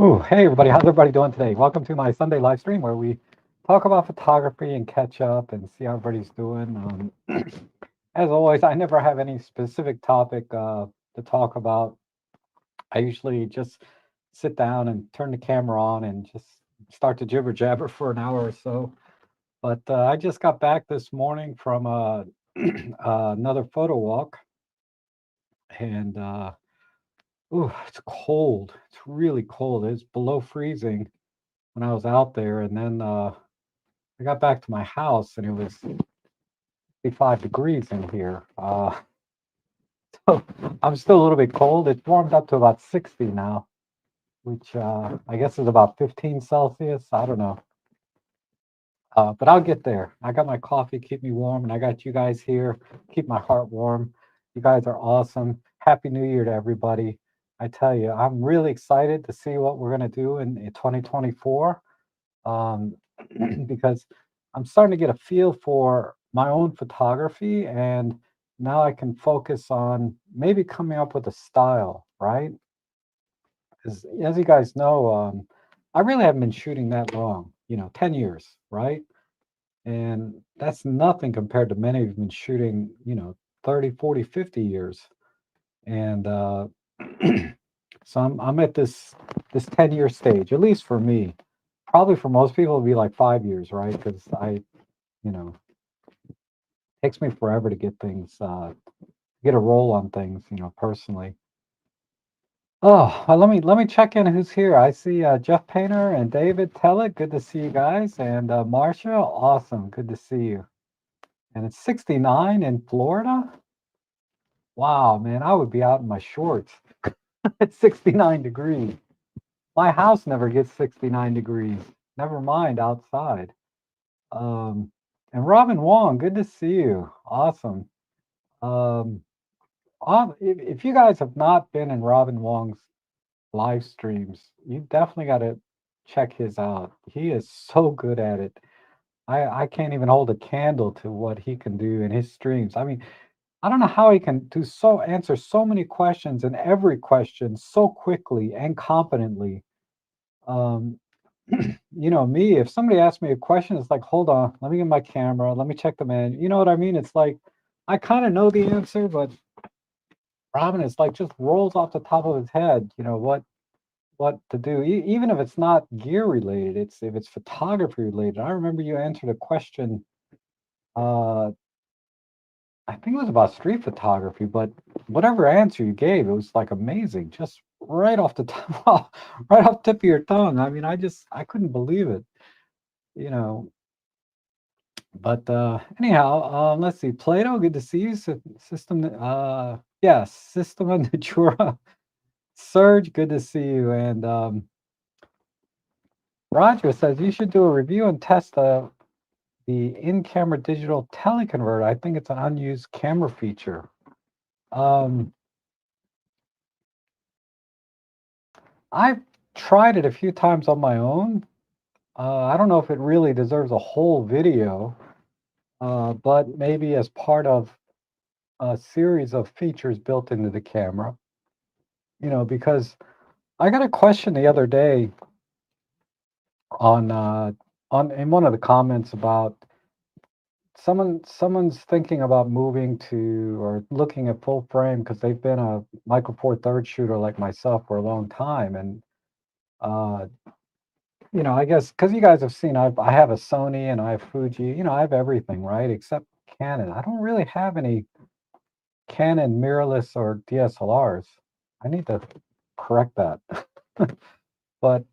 Ooh, hey everybody, how's everybody doing today? Welcome to my Sunday live stream where we talk about photography and catch up and see how everybody's doing. As always, I never have any specific topic to talk about. I usually just sit down and turn the camera on and just start to jibber jabber for an hour or so. But I just got back this morning from another photo walk, and ooh, it's cold. It's really cold. It's below freezing when I was out there, and then I got back to my house and it was 55 degrees in here. So I'm still a little bit cold. It's warmed up to about 60 now, which I guess is about 15 Celsius. I don't know. But I'll get there. I got my coffee, keep me warm, and I got you guys here, keep my heart warm. You guys are awesome. Happy New Year to everybody. I tell you, I'm really excited to see what we're going to do in 2024, um, because I'm starting to get a feel for my own photography, and now I can focus on maybe coming up with a style, right? As you guys know, I really haven't been shooting that long, 10 years, right? And that's nothing compared to many who've been shooting, 30, 40, 50 years. And so I'm at this 10-year stage, at least for me. Probably for most people it'll be like 5 years, right? Because you know, takes me forever to get things get a roll on things, personally. Oh, well, let me check in who's here. I see Jeff Painter and David Tellett. Good to see you guys. And Marcia, awesome. Good to see you. And it's 69 in Florida. Wow, man, I would be out in my shorts. It's 69 degrees. My house never gets 69 degrees. Never mind outside. Um, and Robin Wong, good to see you. Awesome. Um, if you guys have not been in Robin Wong's live streams, you definitely got to check his out. He is so good at it. I can't even hold a candle to what he can do in his streams. I mean, I don't know how he can answer so many questions and every question so quickly and competently. Um, me, if somebody asks me a question, it's like, hold on, let me get my camera, let me check the menu. You know what I mean? It's like I kind of know the answer, but Robin is like just rolls off the top of his head, what to do. Even if it's not gear related, if it's photography related. I remember you answered a question, uh, I think it was about street photography, but whatever answer you gave, it was like amazing, just right off the top, right off the tip of your tongue. I mean, I couldn't believe it, you know. But anyhow, let's see. Plato, good to see you. System, yeah, System of Natura. Serge, good to see you. And Roger says you should do a review and test the in-camera digital teleconverter. I think it's an unused camera feature. Um, I've tried it a few times on my own. I don't know if it really deserves a whole video, but maybe as part of a series of features built into the camera, because I got a question the other day on in one of the comments about someone's thinking about moving to or looking at full frame because they've been a Micro Four Thirds shooter like myself for a long time, and uh, I guess because you guys have seen, I have a Sony and I have Fuji, I have everything, right? Except Canon. I don't really have any Canon mirrorless or DSLRs. I need to correct that. But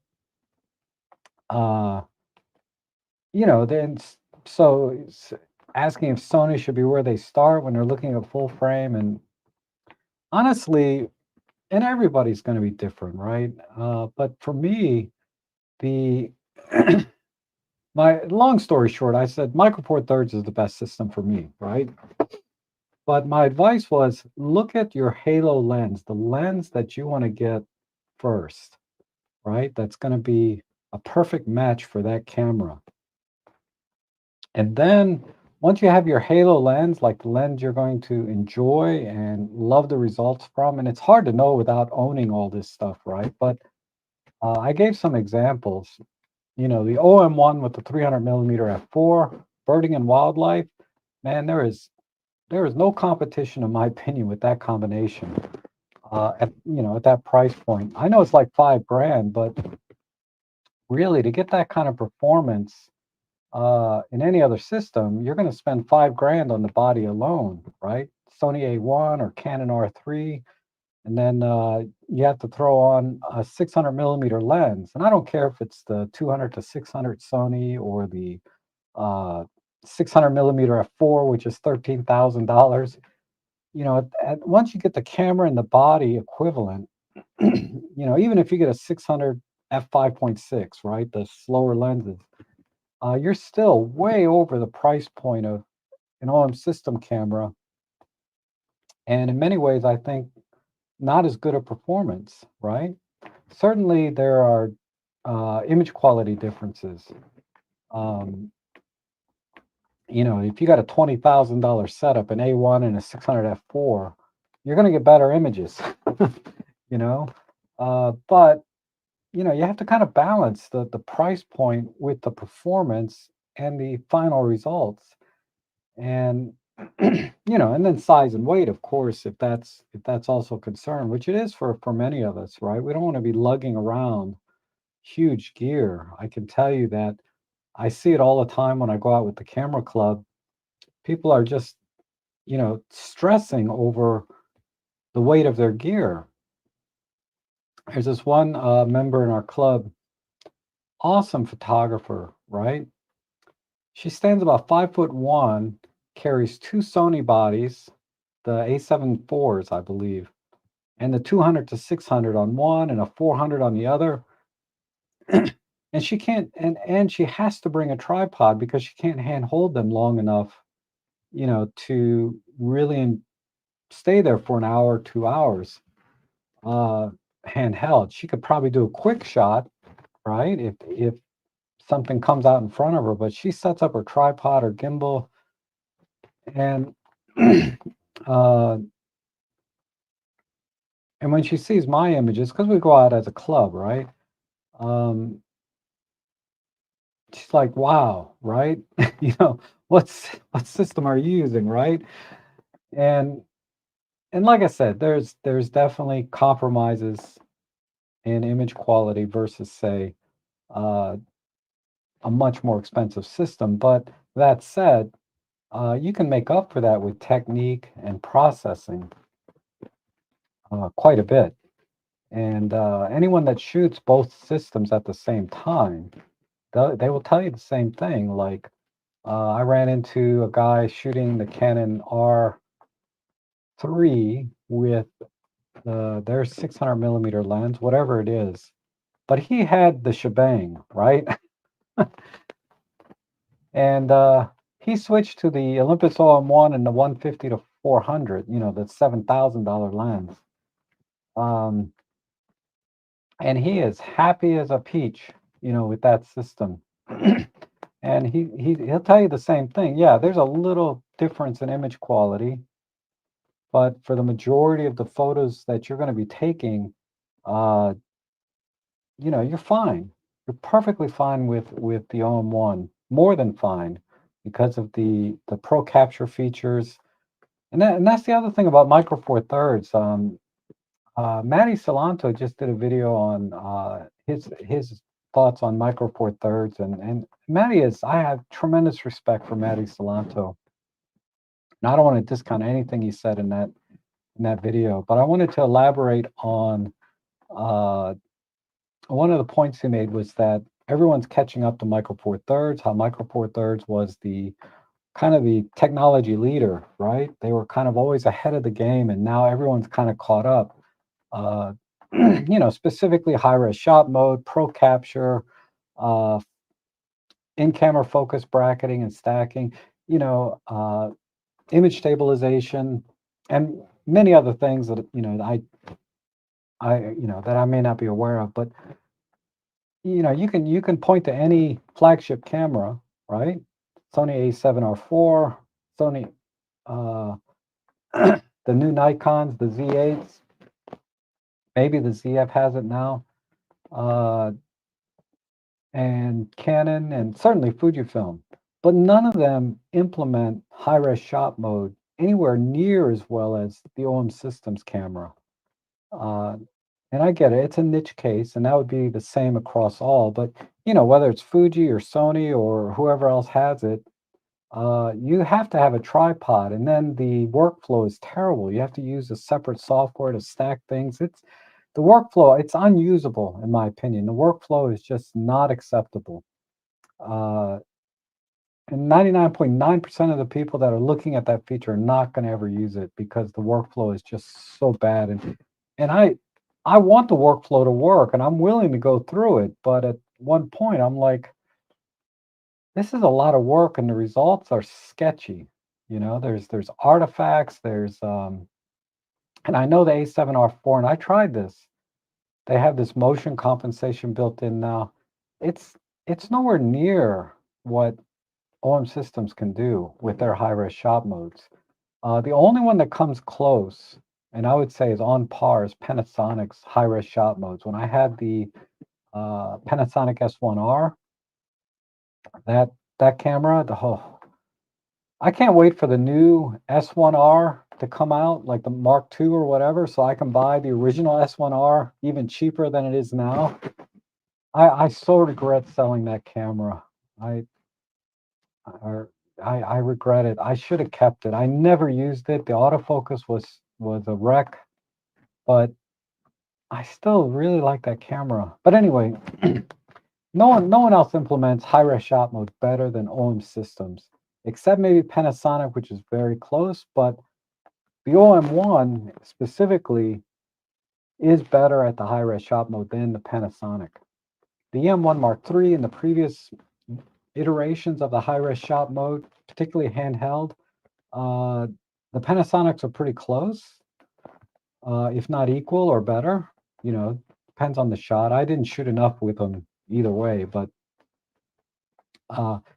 uh, then so asking if Sony should be where they start when they're looking at full frame, and honestly, and everybody's going to be different, right? But for me, the my long story short, I said Micro Four Thirds is the best system for me, right? But my advice was look at your halo lens, the lens that you want to get first, right? That's going to be a perfect match for that camera. And then once you have your halo lens, like the lens you're going to enjoy and love the results from, and it's hard to know without owning all this stuff, right? But I gave some examples. You know, the OM1 with the 300 millimeter f4, birding and wildlife. Man, there is no competition, in my opinion, with that combination. At at that price point, I know it's like 5 grand, but really to get that kind of performance in any other system, you're going to spend 5 grand on the body alone, right? Sony A1 or Canon R3, and then you have to throw on a 600 millimeter lens. And I don't care if it's the 200 to 600 Sony or the uh, 600 millimeter f4, which is $13,000. Once you get the camera and the body equivalent, even if you get a 600 f5.6, right, the slower lenses, you're still way over the price point of an OM system camera, and in many ways, I think not as good a performance, right? Certainly, there are image quality differences. Um, if you got a $20,000 setup, an A1 and a 600 f4, you're going to get better images, you know. But you have to kind of balance the price point with the performance and the final results. And and then size and weight, of course, if that's also a concern, which it is for many of us, right? We don't want to be lugging around huge gear. I can tell you that I see it all the time when I go out with the camera club. People are just stressing over the weight of their gear. There's this one member in our club, awesome photographer, right? She stands about 5'1", carries two Sony bodies, the A7 IVs, I believe, and the 200 to 600 on one and a 400 on the other. And she can't, and she has to bring a tripod because she can't hand hold them long enough, to really stay there for an hour, 2 hours, uh, handheld. She could probably do a quick shot, right? If something comes out in front of her, but she sets up her tripod or gimbal, and uh, and when she sees my images, because we go out as a club, right? Um, she's like, "Wow, right? you know, what system are you using, right?" And like I said, there's definitely compromises in image quality versus, say, uh, a much more expensive system. But that said, you can make up for that with technique and processing quite a bit. And anyone that shoots both systems at the same time, they will tell you the same thing. Like, I ran into a guy shooting the Canon R3 with their 600 millimeter lens, whatever it is. But he had the shebang, right? And he switched to the Olympus OM1 and the 150 to 400, the $7,000 lens. Um, and he is happy as a peach, with that system. And he'll tell you the same thing. Yeah, there's a little difference in image quality, but for the majority of the photos that you're going to be taking, uh, you're fine. You're perfectly fine with the OM1, more than fine, because of the Pro Capture features. And that's the other thing about Micro Four Thirds. Matty Salanto just did a video on his thoughts on Micro Four Thirds, and Matty is I have tremendous respect for Matty Salanto. And I don't want to discount anything he said in that video, but I wanted to elaborate on uh, one of the points he made was that everyone's catching up to Micro Four Thirds. How Micro Four Thirds was the kind of the technology leader, right? They were kind of always ahead of the game, and now everyone's kind of caught up. Uh, specifically high res shot mode, pro capture, uh, in camera focus bracketing and stacking, image stabilization, and many other things that that I may not be aware of. But you can point to any flagship camera, right? Sony A7R4, Sony, uh, the new Nikons, the Z8s, maybe the ZF has it now. uh, and Canon, and certainly Fujifilm, but none of them implement high-res shot mode anywhere near as well as the OM Systems camera. Uh, and I get it; it's a niche case, and that would be the same across all. But whether it's Fuji or Sony or whoever else has it, you have to have a tripod, and then the workflow is terrible. You have to use a separate software to stack things. It's the workflow, it's unusable in my opinion. The workflow is just not acceptable. Uh, and 99.9% of the people that are looking at that feature are not going to ever use it because the workflow is just so bad. And I want the workflow to work, and I'm willing to go through it, but at one point I'm like, this is a lot of work and the results are sketchy. There's artifacts, and I know the A7R4, and I tried this. They have this motion compensation built in now. It's it's nowhere near what OM Systems can do with their high-res shot modes. The only one that comes close, and I would say is on par, is Panasonic's high-res shot modes. When I had the Panasonic S1R, that that camera, I can't wait for the new S1R to come out, like the Mark II or whatever, so I can buy the original S1R even cheaper than it is now. I so regret selling that camera. I I I regret it. I should have kept it. I never used it. The autofocus was a wreck, but I still really like that camera. But anyway, no one else implements high-res shot mode better than OM Systems, except maybe Panasonic, which is very close, but the OM1 specifically is better at the high-res shot mode than the Panasonic. The M1 Mark III and the previous iterations of the high-res shot mode, particularly handheld, uh, the Panasonics are pretty close, if not equal or better. Depends on the shot. I didn't shoot enough with them either way, but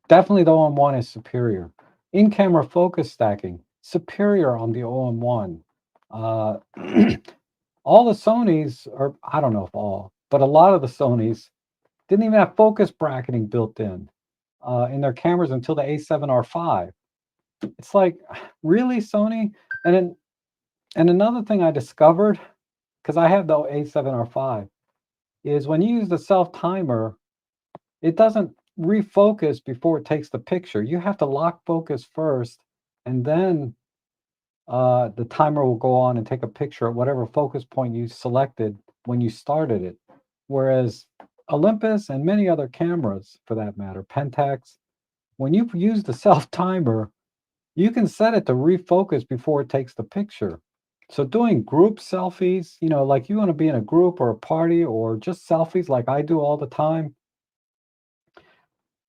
definitely the OM1 is superior. In-camera focus stacking, superior on the OM1. Uh, all the Sonys, or I don't know if all, but a lot of the Sonys didn't even have focus bracketing built in their cameras until the A7R5. It's like, really, Sony? And another thing I discovered, because I have the A7R5, is when you use the self timer, it doesn't refocus before it takes the picture. You have to lock focus first, and then the timer will go on and take a picture at whatever focus point you selected when you started it. Whereas Olympus and many other cameras, for that matter, Pentax, when you use the self timer, you can set it to refocus before it takes the picture. So doing group selfies, like you want to be in a group or a party or just selfies like I do all the time,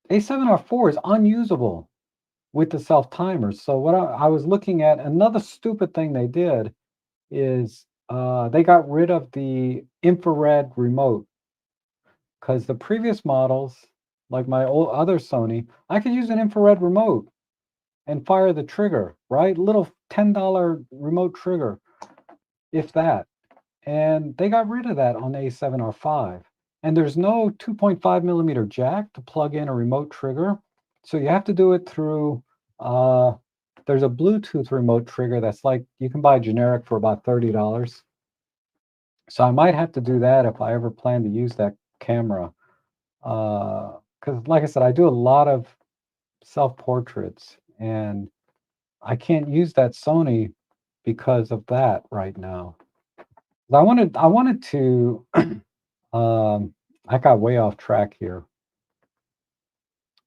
A7R4 is unusable with the self timers. So what I was looking at, another stupid thing they did is they got rid of the infrared remote because the previous models, like my old other Sony, I could use an infrared remote and fire the trigger, right? Little $10 remote trigger, if that. And they got rid of that on the A7R5. And there's no 2.5 millimeter jack to plug in a remote trigger. So you have to do it through, uh, there's a Bluetooth remote trigger that's like, you can buy generic for about $30. So I might have to do that if I ever plan to use that camera. Because like I said, I do a lot of self-portraits, and I can't use that Sony because of that right now. I wanted to I got way off track here.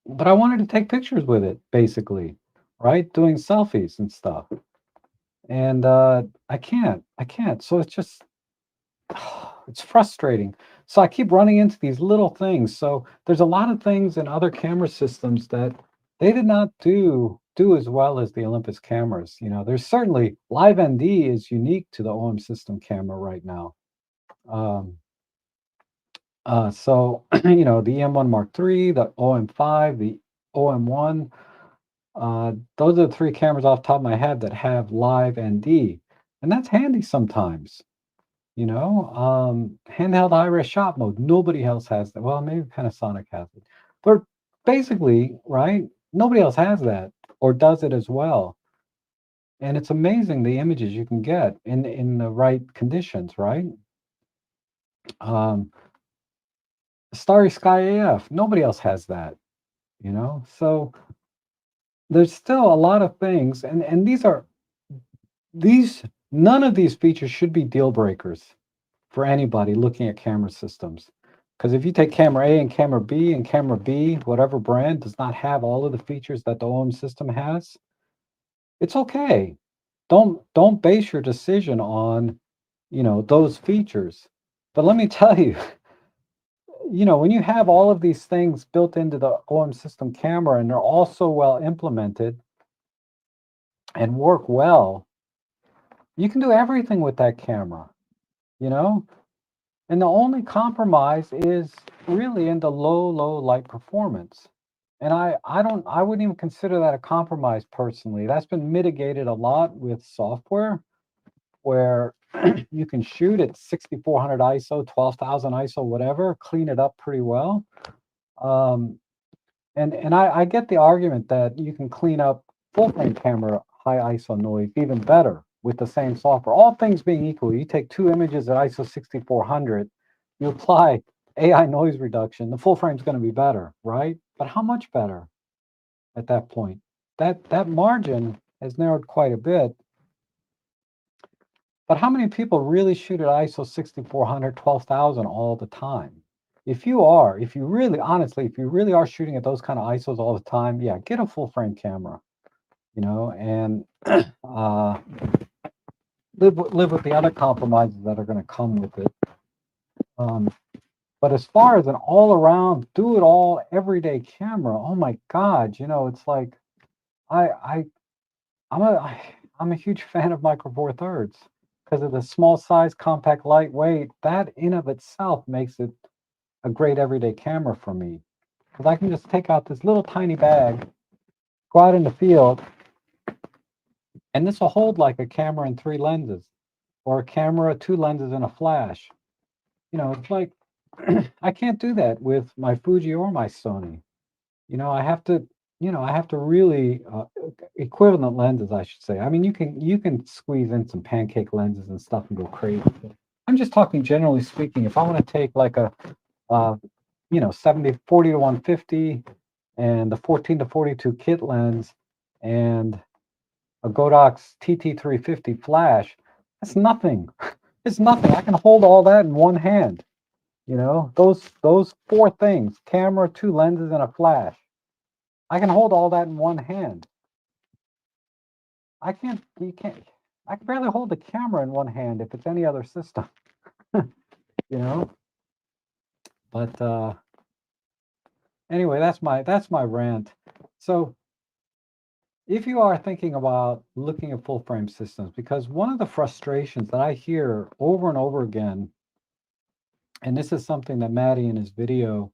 But I wanted to take pictures with it, basically, right? Doing selfies and stuff. And I can't. So it's just it's frustrating. So I keep running into these little things. So there's a lot of things in other camera systems that they did not do as well as the Olympus cameras. There's certainly Live ND is unique to the OM system camera right now. Um, so the M1 Mark III, the OM5, the OM1, those are the three cameras off the top of my head that have Live ND, and that's handy sometimes. Handheld high-res shot mode. Nobody else has that. Well, maybe Panasonic has it, but basically, right? Nobody else has that or does it as well. And it's amazing the images you can get in the right conditions, right? Um, Starry Sky AF. Nobody else has that, So there's still a lot of things, and these none of these features should be deal breakers for anybody looking at camera systems. Because if you take camera A and camera B, whatever brand does not have all of the features that the OM system has, it's okay. Don't base your decision on, those features. But let me tell you, when you have all of these things built into the OM system camera and they're all so well implemented and work well, you can do everything with that camera, you know? And the only compromise is really in the low light performance. And I wouldn't even consider that a compromise personally. That's been mitigated a lot with software where you can shoot at 6400 ISO, 12,000 ISO, whatever, clean it up pretty well. Um, and I get the argument that you can clean up full frame camera high ISO noise even better with the same software. All things being equal, you take two images at ISO 6400, you apply AI noise reduction, the full frame is going to be better, right? But how much better at that point? That margin has narrowed quite a bit. But how many people really shoot at ISO 6400, 12,000 all the time? If you really, honestly, if you really are shooting at those kind of ISOs all the time, yeah, get a full frame camera, and uh, live with the other compromises that are going to come with it. Um, but as far as an all around, do it all everyday camera, oh my God, it's like I I I'm a I'm a huge fan of Micro Four Thirds because of the small size, compact, lightweight. That in of itself makes it a great everyday camera for me because I can just take out this little tiny bag, go out in the field, and this will hold like a camera and three lenses, or a camera, two lenses, and a flash. It's like I can't do that with my Fuji or my Sony. I have to, I have to really equivalent lenses, I should say. I mean, you can squeeze in some pancake lenses and stuff and go crazy. But I'm just talking generally speaking. If I want to take like a, uh, 70-40 to 150 and the 14 to 42 kit lens and a Godox TT350 flash, that's nothing. It's nothing. I can hold all that in one hand. Those four things: camera, two lenses, and a flash. I can hold all that in one hand. I can't, you can't, I can barely hold the camera in one hand if it's any other system, you know? But anyway, that's my rant. So if you are thinking about looking at full frame systems, because one of the frustrations that I hear over and over again, and this is something that Maddie in his video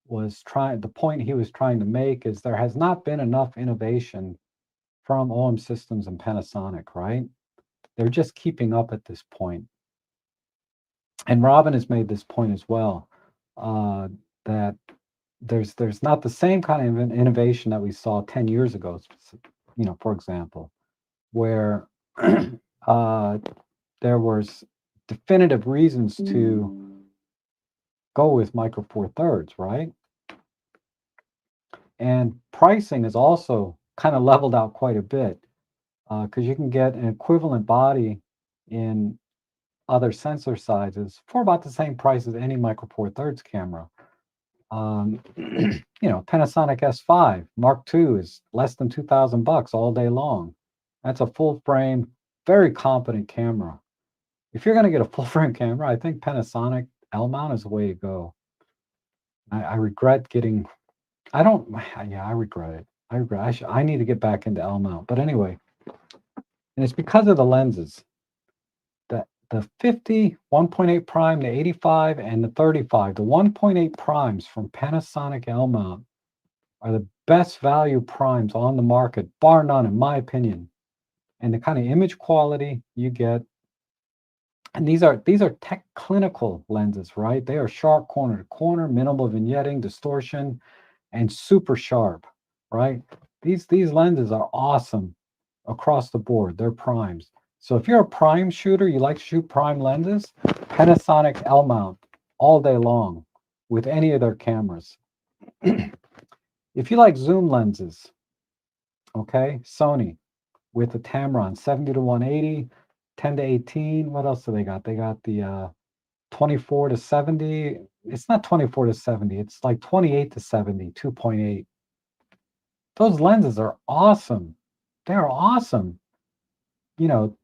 the point he was trying to make is there has not been enough innovation from OM Systems and Panasonic, right? They're just keeping up at this point. And Robin has made this point as well, uh, that there's not the same kind of innovation that we saw 10 years ago, for example, where uh, there was definitive reasons to go with Micro Four Thirds, right? And pricing is also kind of leveled out quite a bit because you can get an equivalent body in other sensor sizes for about the same price as any Micro Four Thirds camera. Panasonic S5 Mark II is less than $2,000 all day long. That's a full frame, very competent camera. If you're going to get a full frame camera, I think Panasonic L mount is the way to go. I regret getting. I don't. Yeah, I regret it. I regret. I need to get back into L mount. But anyway, and it's because of the lenses. The 50, 1.8 prime, the 85, and the 35, the 1.8 primes from Panasonic L mount are the best value primes on the market, bar none, in my opinion. And the kind of image quality you get And these are tech clinical lenses, right? They are sharp corner to corner, minimal vignetting, distortion, and super sharp, right? These lenses are awesome across the board. They're primes. So if you're a prime shooter, you like to shoot prime lenses, Panasonic L mount all day long with any of their cameras. If you like zoom lenses, okay, Sony with the Tamron 70 to 180, 10 to 18. What else do they got? They got the 24 to 70. It's not 24 to 70. It's like 28 to 70, 2.8. Those lenses are awesome. They're awesome. You know,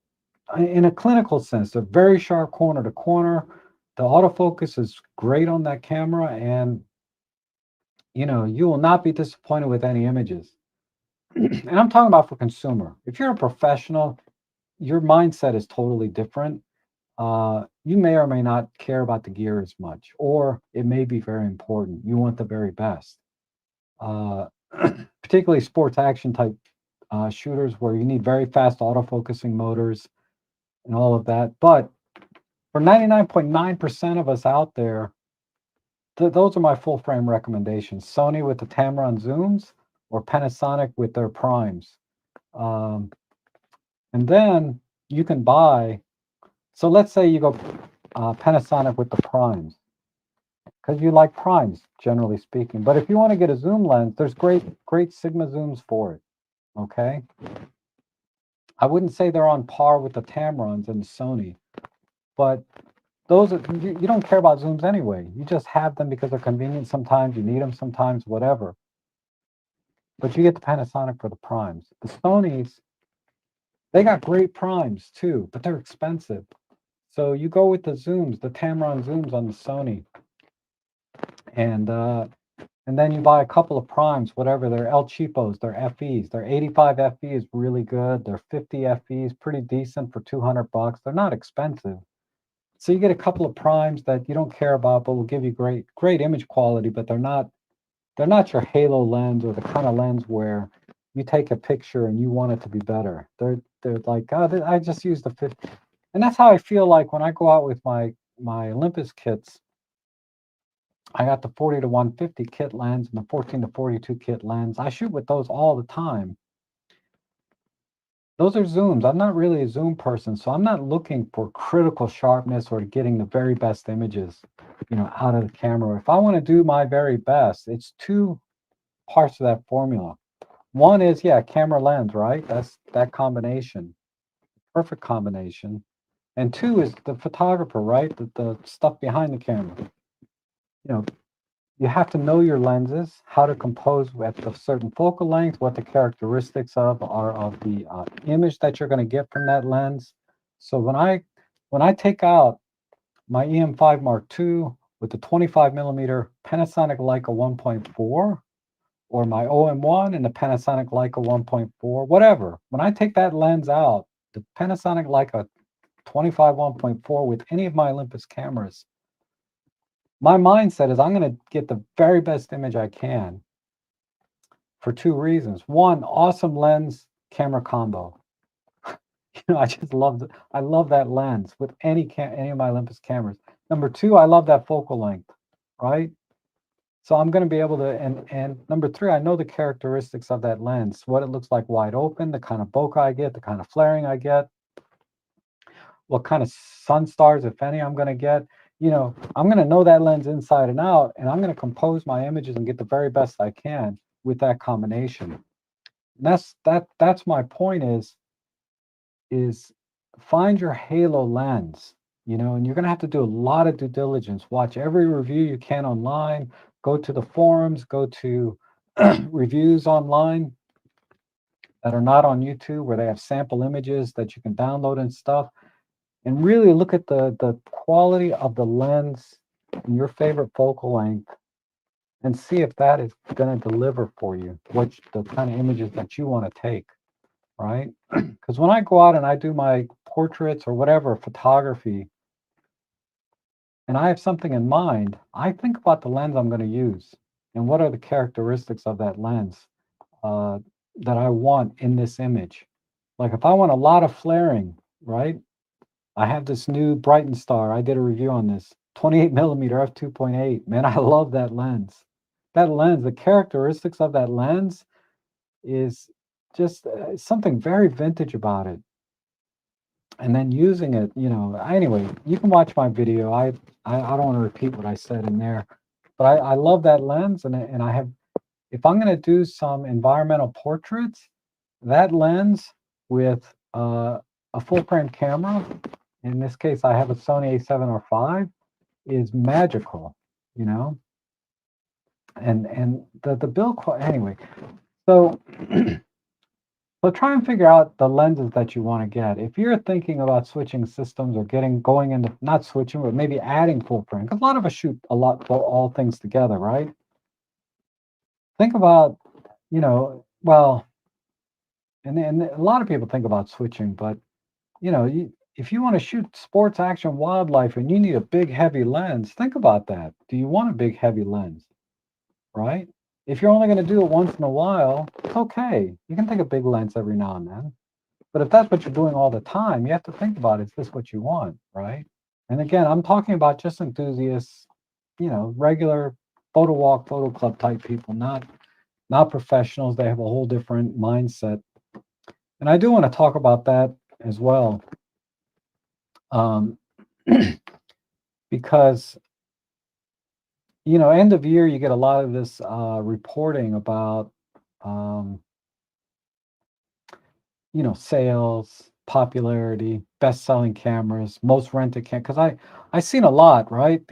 in a clinical sense, they're very sharp corner to corner. The autofocus is great on that camera, and you will not be disappointed with any images. And I'm talking about for consumer. If you're a professional, your mindset is totally different. You may or may not care about the gear as much, or it may be very important. You want the very best. Uh, Particularly sports action type shooters where you need very fast autofocusing motors and all of that. But for 99.9% of us out there, those are my full frame recommendations. Sony with the Tamron zooms or Panasonic with their primes. Um, and then you can buy, so let's say you go Panasonic with the primes because you like primes, generally speaking. But if you want to get a zoom lens, there's great Sigma zooms for it. Okay. I wouldn't say they're on par with the Tamrons and the Sony, but those are, you don't care about zooms anyway. You just have them because they're convenient sometimes, you need them sometimes, whatever. But you get the Panasonic for the primes. The Sonys, they got great primes too, but they're expensive. So you go with the zooms, the Tamron zooms on the Sony, and then you buy a couple of primes, whatever. They're El Cheapos, they're FEs. Their 85 FE is really good. Their 50 FEs pretty decent for 200 bucks. They're not expensive. So you get a couple of primes that you don't care about, but will give you great image quality. But they're not your halo lens or the kind of lens where you take a picture and you want it to be better. They're like, oh, I just used the 50, and that's how I feel like when I go out with my Olympus kits. I got the 40 to 150 kit lens and the 14 to 42 kit lens. I shoot with those all the time. Those are zooms. I'm not really a zoom person, so I'm not looking for critical sharpness or getting the very best images, out of the camera. If I want to do my very best, it's two parts of that formula. One is, yeah, camera lens, right? That's that combination, perfect combination. And two is the photographer, right? The stuff behind the camera. You know, you have to know your lenses, how to compose at a certain focal length, what the characteristics are of the image that you're going to get from that lens. So when I take out my EM5 Mark II with the 25 millimeter Panasonic Leica 1.4, or my OM1 and the Panasonic Leica 1.4, whatever, when I take that lens out, the Panasonic Leica 25 1.4 with any of my Olympus cameras, my mindset is I'm going to get the very best image I can for two reasons. One, awesome lens camera combo. I just I love that lens with any of my Olympus cameras. Number two, I love that focal length, right? So I'm going to be able to, and number three, I know the characteristics of that lens, what it looks like wide open, the kind of bokeh I get, the kind of flaring I get, what kind of sun stars, if any, I'm going to get. I'm going to know that lens inside and out, and I'm going to compose my images and get the very best I can with that combination. And that's my point is find your halo lens, and you're going to have to do a lot of due diligence. Watch every review you can online, go to the forums, go to reviews online that are not on YouTube where they have sample images that you can download and stuff, and really look at the quality of the lens in your favorite focal length and see if that is going to deliver for you, the kind of images that you want to take, right? Because when I go out and I do my portraits or whatever photography, and I have something in mind, I think about the lens I'm going to use and what are the characteristics of that lens uh, that I want in this image. Like if I want a lot of flaring, right? I have this new Brighton Star. I did a review on this 28 millimeter f2.8. Man, I love that lens. That lens, the characteristics of that lens is just something very vintage about it. And then using it, anyway, you can watch my video. I don't want to repeat what I said in there, but I love that lens, and I have, if I'm going to do some environmental portraits, that lens with a full frame camera, in this case I have a Sony A7R5, is magical, you know. And the build quality, anyway. So so try and figure out the lenses that you want to get. If you're thinking about switching systems or going into, not switching, but maybe adding full frame, because a lot of us shoot a lot for all things together, right? Think about, well, and a lot of people think about switching, but if you want to shoot sports, action, wildlife, and you need a big, heavy lens, think about that. Do you want a big, heavy lens, right? If you're only going to do it once in a while, it's okay. You can take a big lens every now and then. But if that's what you're doing all the time, you have to think about, is this what you want, right? And again, I'm talking about just enthusiasts, regular photo walk, photo club type people, not professionals. They have a whole different mindset. And I do want to talk about that as well. Because end of year, you get a lot of this reporting about sales, popularity, best-selling cameras, most rented because I seen a lot, right?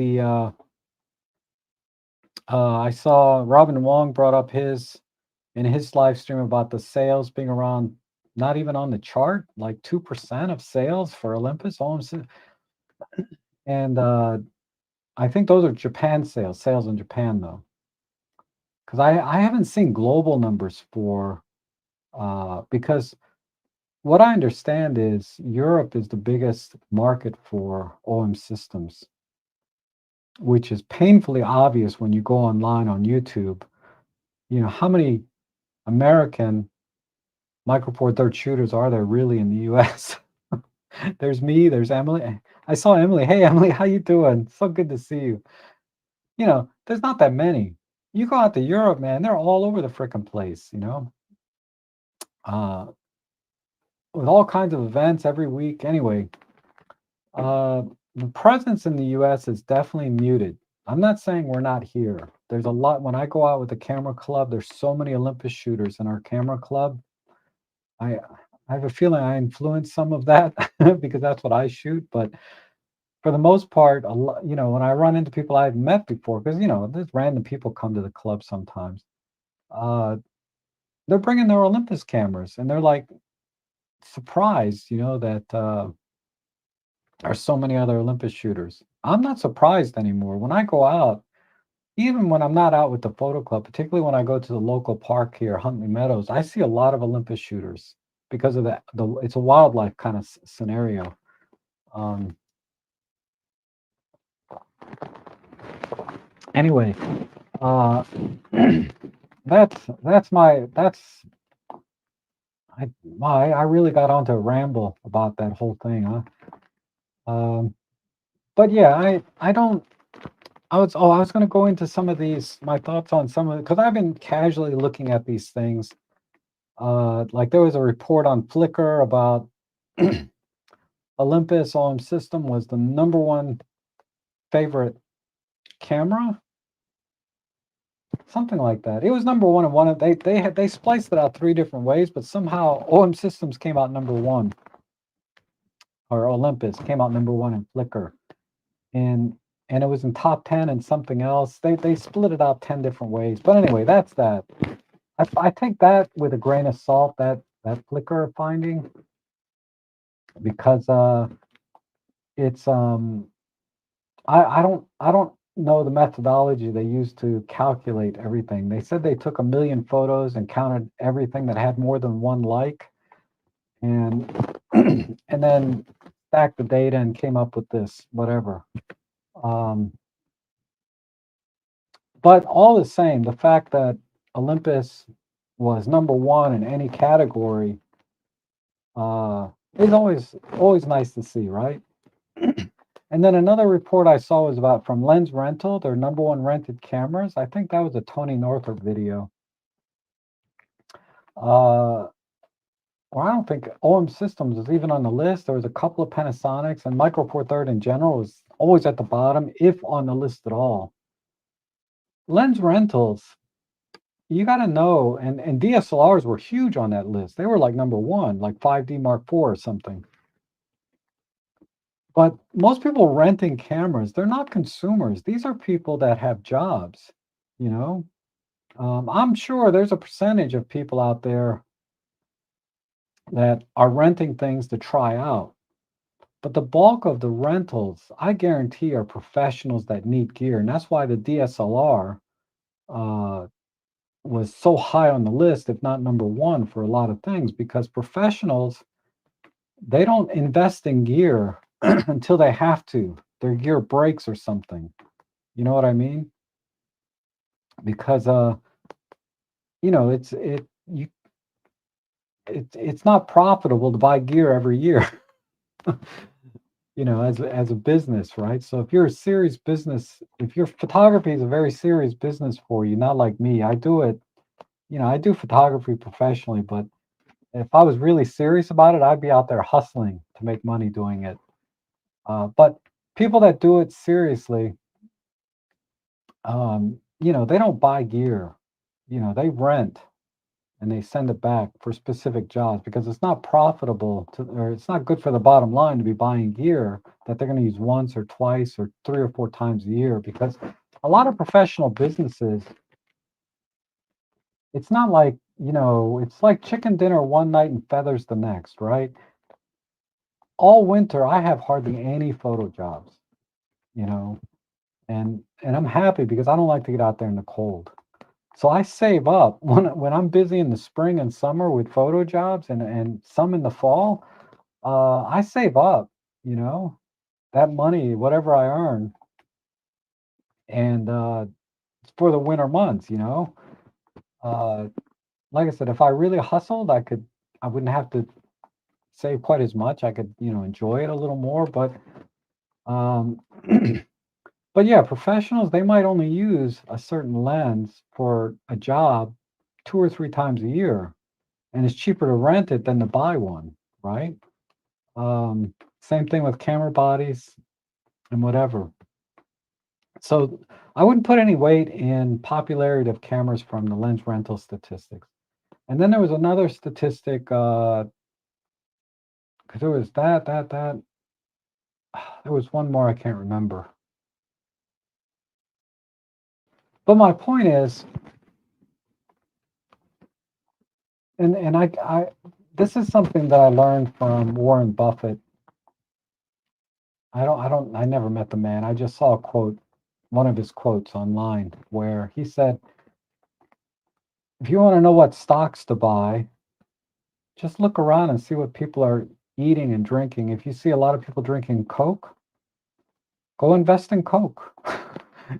I saw Robin Wong brought up in his live stream about the sales being around, not even on the chart, like 2% of sales for Olympus. And I think those are Japan sales in Japan though, because I haven't seen global numbers for because what I understand is Europe is the biggest market for OM systems, which is painfully obvious when you go online on YouTube. How many American Micro Four Third shooters are there really in the US? There's me, there's Emily. I saw Emily. Hey Emily, how you doing? So good to see you. There's not that many. You go out to Europe, man, they're all over the frickin' place, uh, with all kinds of events every week. Anyway, the presence in the US is definitely muted. I'm not saying we're not here. There's a lot. When I go out with the camera club, there's so many Olympus shooters in our camera club. I have a feeling I influence some of that because that's what I shoot. But for the most part, when I run into people I've met before, because there's random people come to the club sometimes. They're bringing their Olympus cameras, and they're like surprised, that there's so many other Olympus shooters. I'm not surprised anymore. When I go out, even when I'm not out with the photo club, particularly when I go to the local park here, Huntley Meadows, I see a lot of Olympus shooters because of that. It's a wildlife kind of scenario. Anyway, uh, I really got onto a ramble about that whole thing, huh? But yeah, I don't. I was going to go into some of these, my thoughts on some of it, because I've been casually looking at these things. Like there was a report on Flickr about Olympus OM system was the #1 favorite camera, something like that. It was #1 in one of they spliced it out 3 different ways, but somehow OM systems came out #1, or Olympus came out #1 in Flickr, and it was in top 10 and something else. They split it out 10 different ways. But anyway, that's that. I take that with a grain of salt, that Flickr finding, because it's I don't know the methodology they used to calculate everything. They said they took 1 million photos and counted everything that had more than one like, and and then stacked the data and came up with this whatever. Um, but all the same, the fact that Olympus was #1 in any category is always nice to see, right? And then another report I saw was about from Lens Rental, their number one rented cameras. I think that was a Tony Northrup video. Or I don't think OM Systems is even on the list. There was a couple of Panasonics, and Micro Four Third in general was always at the bottom, if on the list at all. Lens Rentals, you got to know, and DSLRs were huge on that list. They were like number one, like 5D Mark IV or something. But most people renting cameras, they're not consumers. These are people that have jobs, you know. I'm sure there's a percentage of people out there that are renting things to try out. But the bulk of the rentals, I guarantee, are professionals that need gear. And that's why the DSLR uh, was so high on the list, if not number one, for a lot of things, because professionals, they don't invest in gear until they have to. Their gear breaks or something. You know what I mean? Because you know, it's not profitable to buy gear every year. You know, as a business, right? So if you're a serious business, if your photography is a very serious business for you, not like me, I do it, you know, I do photography professionally, but if I was really serious about it, I'd be out there hustling to make money doing it. But people that do it seriously, you know, they don't buy gear. You know, they rent and they send it back for specific jobs because it's not profitable to, or it's not good for the bottom line to be buying gear that they're going to use once or twice or 3 or 4 times a year. Because a lot of professional businesses, it's not like, you know, it's like chicken dinner one night and feathers the next, right? All winter, I have hardly any photo jobs, you know, and I'm happy because I don't like to get out there in the cold. So I save up when I'm busy in the spring and summer with photo jobs and some in the fall. I save up, you know, that money, whatever I earn, and it's for the winter months, you know. Uh, like I said, if I really hustled, I wouldn't have to save quite as much. I could, you know, enjoy it a little more. But um, but yeah, professionals, they might only use a certain lens for a job 2 or 3 times a year, and it's cheaper to rent it than to buy one, right? Same thing with camera bodies and whatever. So I wouldn't put any weight in popularity of cameras from the lens rental statistics. And then there was another statistic, 'cause there was that. There was one more I can't remember. But my point is, and I this is something that I learned from Warren Buffett. I never met the man. I just saw a quote, one of his quotes online, where he said, if you want to know what stocks to buy, just look around and see what people are eating and drinking. If you see a lot of people drinking Coke, go invest in Coke.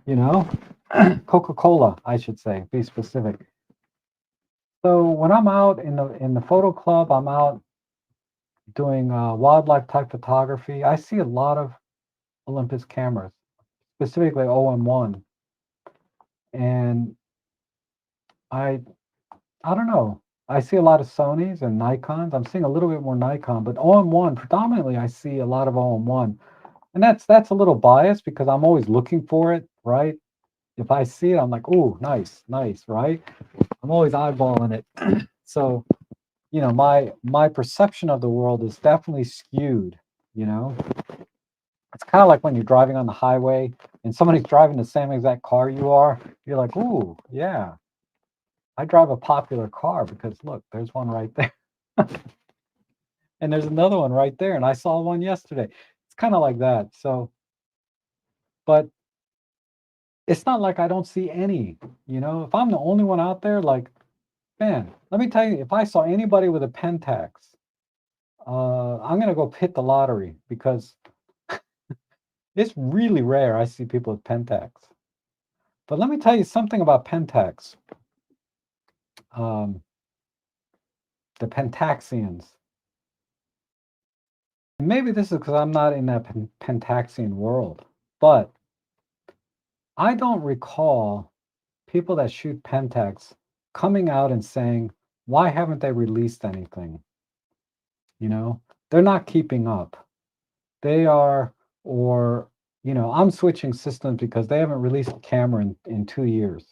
You know, Coca-Cola, I should say, be specific. So when I'm out in the photo club, I'm out doing wildlife type photography. I see a lot of Olympus cameras, specifically OM1, and I I don't know. I see a lot of Sonys and Nikons. I'm seeing a little bit more Nikon, but OM1 predominantly I see a lot of OM1. And that's a little biased because I'm always looking for it, right? If I see it, I'm like, "Ooh, nice, nice," right? I'm always eyeballing it. So, you know, my perception of the world is definitely skewed, you know? It's kind of like when you're driving on the highway and somebody's driving the same exact car you are, you're like, "Ooh, yeah, I drive a popular car because look, there's one right there." And there's another one right there, and I saw one yesterday. It's kind of like that. So, but it's not like I don't see any, you know, if I'm the only one out there, like, man, let me tell you, if I saw anybody with a Pentax, I'm gonna go hit the lottery because it's really rare I see people with Pentax. But let me tell you something about Pentax. Um, the Pentaxians. Maybe this is because I'm not in that Pentaxian world, but I don't recall people that shoot Pentax coming out and saying, why haven't they released anything? You know, they're not keeping up. They are, or, I'm switching systems because they haven't released a camera in 2 years.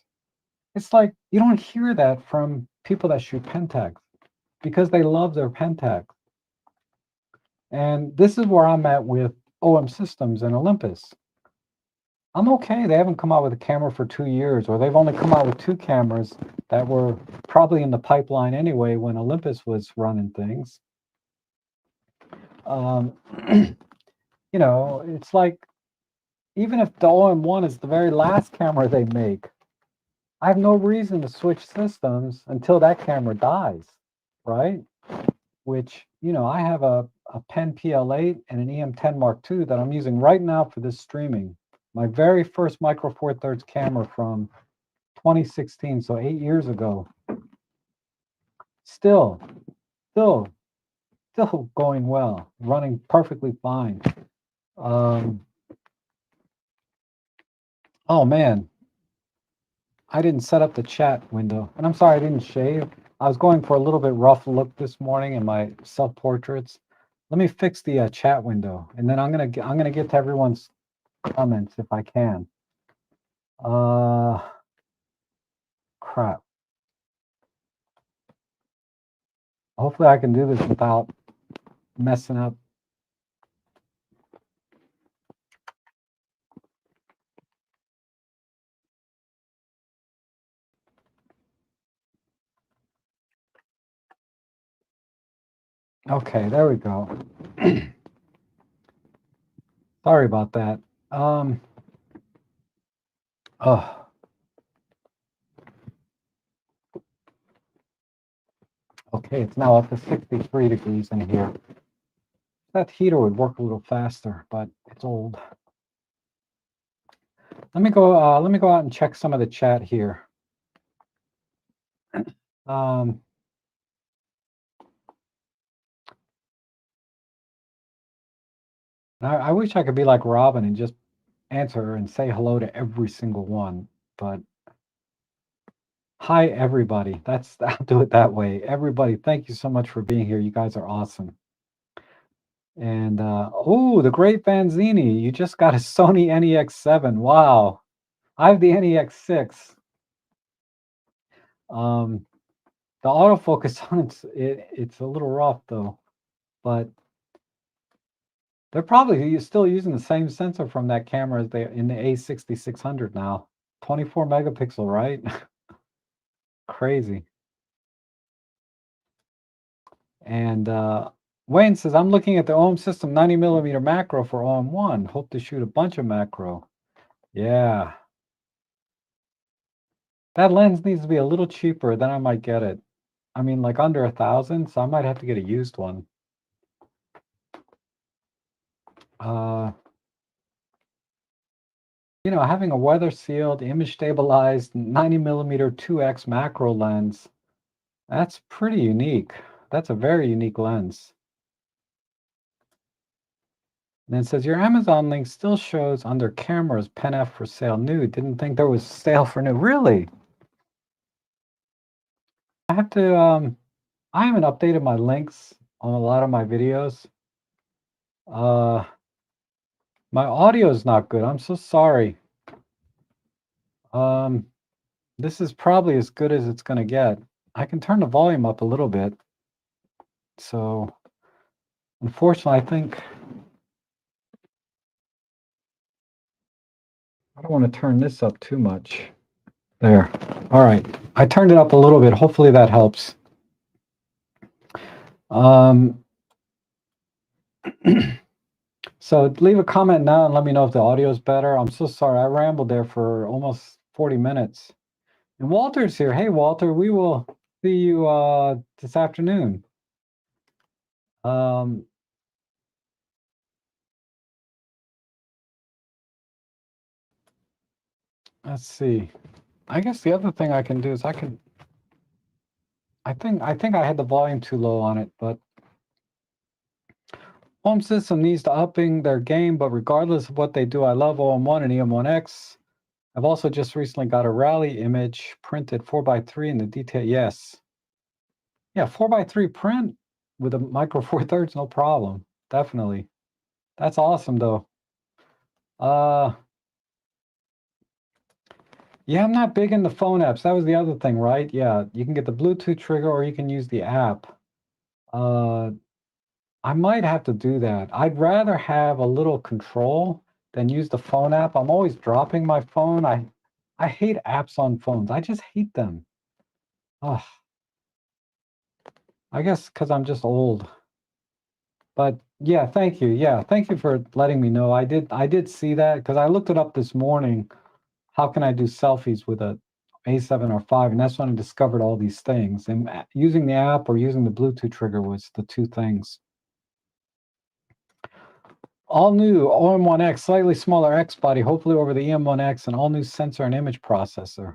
It's like you don't hear that from people that shoot Pentax because they love their Pentax. And this is where I'm at with OM Systems and Olympus. I'm okay. They haven't come out with a camera for 2 years, or they've only come out with two cameras that were probably in the pipeline anyway when Olympus was running things. Um, it's like even if the OM1 is the very last camera they make, I have no reason to switch systems until that camera dies, right? Which, I have a Pen PL8 and an EM10 Mark II that I'm using right now for this streaming. My very first Micro Four Thirds camera from 2016, so 8 years ago. Still, still, still going well, running perfectly fine. Oh man, I didn't set up the chat window, and I'm sorry I didn't shave. I was going for a little bit rough look this morning in my self portraits. Let me fix the chat window, and then I'm gonna get to everyone's comments if I can. Crap. Hopefully I can do this without messing up. Okay, there we go. Sorry about that. Oh, okay, it's now up to 63 degrees in here. That heater would work a little faster, but it's old. Let me go out and check some of the chat here. I wish I could be like Robin and just answer and say hello to every single one, but hi everybody. I'll do it that way. Everybody, thank you so much for being here. You guys are awesome. And oh, the great Vanzini, you just got a Sony NEX7. Wow. I have the NEX6. The autofocus on it's a little rough though, but they're probably still using the same sensor from that camera as they in the A6600 now. 24 megapixel, right? Crazy. And Wayne says, I'm looking at the OM system 90 millimeter macro for OM1. Hope to shoot a bunch of macro. Yeah. That lens needs to be a little cheaper, then I might get it. I mean, like under 1,000, so I might have to get a used one. Having a weather sealed, image stabilized 90 millimeter 2x macro lens, that's pretty unique. That's a very unique lens. And it says your Amazon link still shows under cameras Pen F for sale new. Didn't think there was sale for new. Really? I have to I haven't updated my links on a lot of my videos. My audio is not good. I'm so sorry. This is probably as good as it's going to get. I can turn the volume up a little bit. So, unfortunately, I think I don't want to turn this up too much. There. All right. I turned it up a little bit. Hopefully that helps. So leave a comment now and let me know if the audio is better. I'm so sorry. I rambled there for almost 40 minutes. And Walter's here. Hey, Walter, we will see you this afternoon. Let's see. I guess the other thing I can do is I think I had the volume too low on it, but Home system needs to upping their game, but regardless of what they do, I love OM1 and EM1X. I've also just recently got a rally image printed 4x3 in the detail. Yes. Yeah, 4x3 print with a micro four thirds, no problem. Definitely. That's awesome though. Yeah, I'm not big into phone apps. That was the other thing, right? Yeah, you can get the Bluetooth trigger or you can use the app. Uh, I might have to do that. I'd rather have a little control than use the phone app. I'm always dropping my phone. I hate apps on phones. I just hate them. Ugh, I guess because I'm just old. But yeah, thank you. Yeah, thank you for letting me know. I did see that because I looked it up this morning. How can I do selfies with a A7 or 5? And that's when I discovered all these things. And using the app or using the Bluetooth trigger was the two things. All new OM1X, slightly smaller X body, hopefully over the EM1X, and all new sensor and image processor.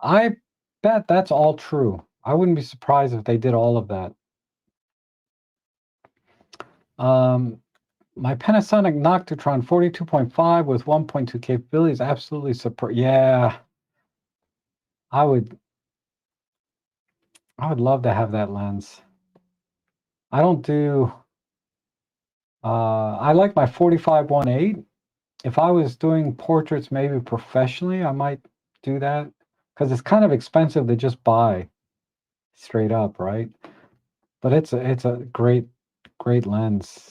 I bet that's all true. I wouldn't be surprised if they did all of that. My Panasonic Noctitron 42.5 with 1.2 capabilities, absolutely super. Yeah, I would love to have that lens. I don't do. I like my 45-1.8. If I was doing portraits, maybe professionally, I might do that because it's kind of expensive to just buy straight up, right? But it's a great lens.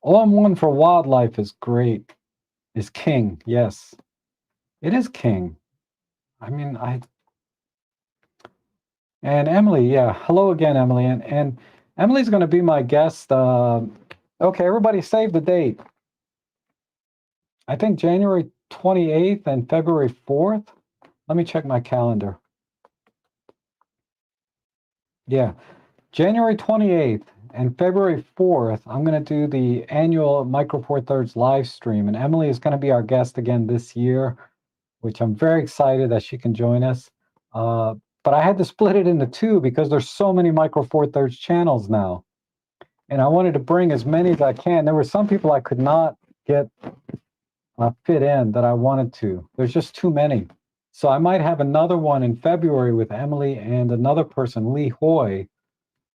All-in-one for wildlife is great. Is king, yes. It is king. I mean, and Emily, yeah. Hello again, Emily. And Emily's going to be my guest. Okay, everybody save the date. I think January 28th and February 4th. Let me check my calendar. Yeah, January 28th and February 4th, I'm going to do the annual Micro Four Thirds live stream. And Emily is going to be our guest again this year, which I'm very excited that she can join us. But I had to split it into two because there's so many Micro Four Thirds channels now. And I wanted to bring as many as I can. There were some people I could not get fit in that I wanted to. There's just too many. So I might have another one in February with Emily and another person, Lee Hoy,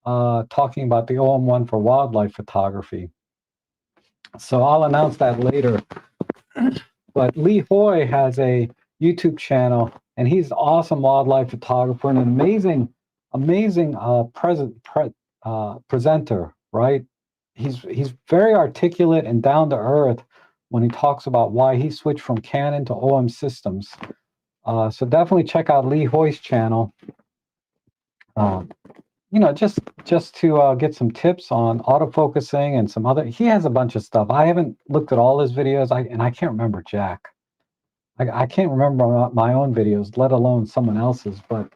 talking about the OM1 for wildlife photography. So I'll announce that later. But Lee Hoy has a YouTube channel, and he's an awesome wildlife photographer and an amazing presenter, right? He's very articulate and down to earth when he talks about why he switched from Canon to OM systems. So definitely check out Lee Hoy's channel. Just to get some tips on autofocusing and some other. He has a bunch of stuff. I haven't looked at all his videos. I can't remember Jack. I can't remember my own videos, let alone someone else's. But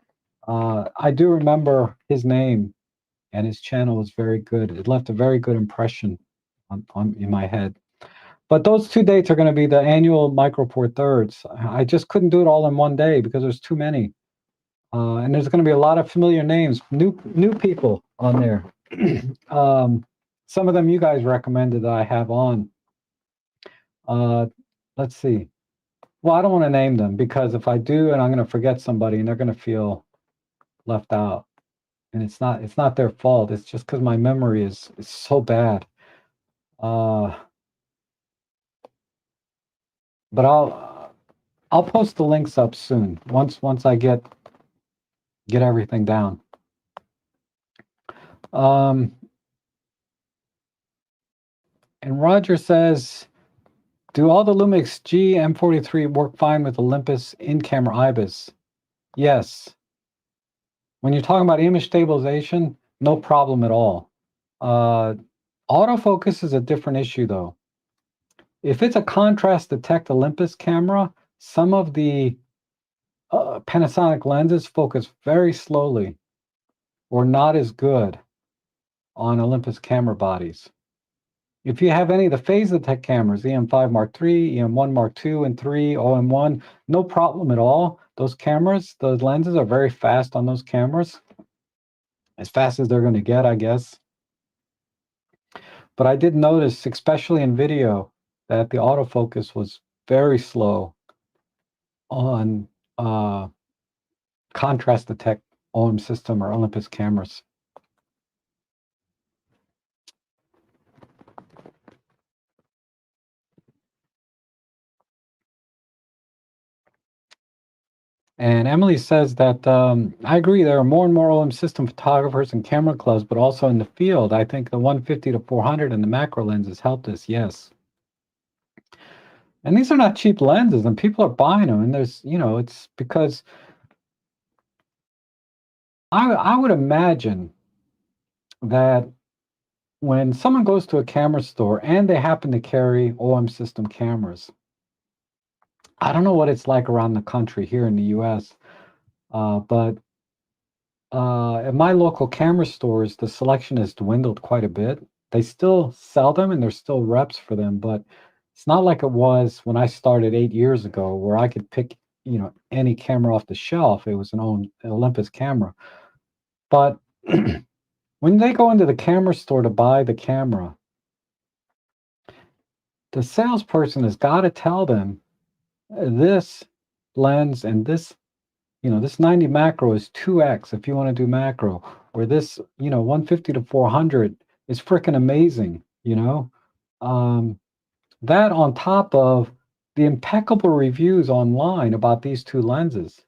I do remember his name, and his channel was very good. It left a very good impression in my head. But those two dates are going to be the annual Micro Four Thirds. I just couldn't do it all in one day because there's too many. And there's going to be a lot of familiar names, new people on there. Some of them you guys recommended that I have on. Let's see. Well, I don't want to name them because if I do, and I'm going to forget somebody, and they're going to feel left out. And it's not their fault. It's just because my memory is so bad. But I'll post the links up soon once I get everything down. And Roger says, do all the Lumix G M43 work fine with Olympus in-camera IBIS? Yes. When you're talking about image stabilization, no problem at all. Autofocus is a different issue though. If it's a contrast detect Olympus camera, some of the Panasonic lenses focus very slowly or not as good on Olympus camera bodies. If you have any of the phase detect cameras, EM5 Mark III, EM1 Mark II and 3, OM1, no problem at all. Those cameras, those lenses are very fast on those cameras. As fast as they're going to get, I guess. But I did notice, especially in video, that the autofocus was very slow on contrast detect OM system or Olympus cameras. And Emily says that I agree. There are more and more OM system photographers and camera clubs, but also in the field. I think the 150 to 400 and the macro lenses helped us. Yes. And these are not cheap lenses, and people are buying them. And there's, it's because I would imagine that when someone goes to a camera store and they happen to carry OM system cameras, I don't know what it's like around the country here in the US, but at my local camera stores, the selection has dwindled quite a bit. They still sell them and there's still reps for them, but it's not like it was when I started 8 years ago where I could pick, any camera off the shelf. It was an Olympus camera. But when they go into the camera store to buy the camera, the salesperson has got to tell them this lens and this 90 macro is 2x if you want to do macro, or this 150 to 400 is freaking amazing. um, that on top of the impeccable reviews online about these two lenses.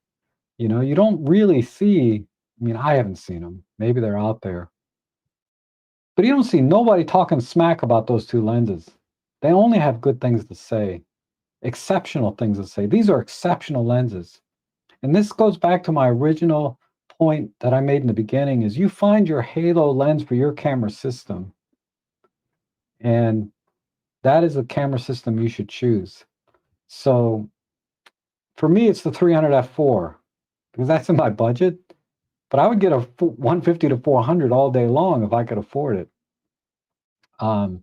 You don't really see, I mean, I haven't seen them, maybe they're out there, but you don't see nobody talking smack about those two lenses. They only have good things to say, exceptional things to say. These are exceptional lenses. And this goes back to my original point that I made in the beginning is you find your halo lens for your camera system. And that is the camera system you should choose. So for me, it's the 300 f4 because that's in my budget. But I would get a 150 to 400 all day long if I could afford it. Um,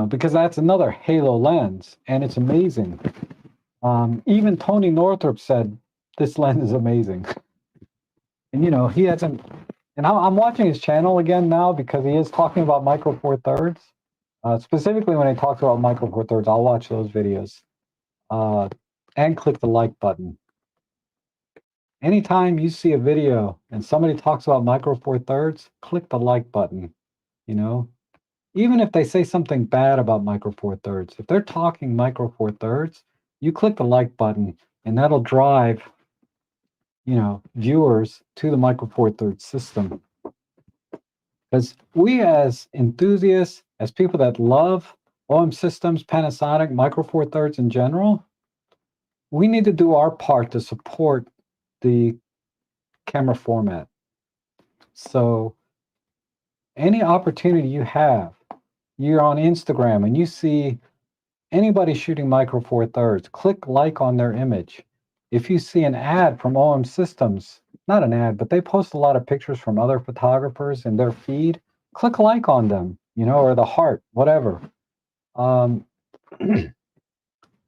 because that's another halo lens and it's amazing. Even Tony Northrup said this lens is amazing. And he hasn't. And I'm watching his channel again now because he is talking about micro four thirds. Specifically, when he talks about micro four thirds, I'll watch those videos and click the like button. Anytime you see a video and somebody talks about micro four thirds, click the like button. Even if they say something bad about micro four thirds, if they're talking micro four thirds, you click the like button, and that'll drive viewers to the micro four thirds system. Because we as enthusiasts, as people that love OM systems, Panasonic, micro four thirds in general, we need to do our part to support the camera format. So any opportunity you have, you're on Instagram and you see anybody shooting micro four thirds, click like on their image. If you see an ad from OM Systems, not an ad, but they post a lot of pictures from other photographers in their feed, click like on them, or the heart, whatever. Um,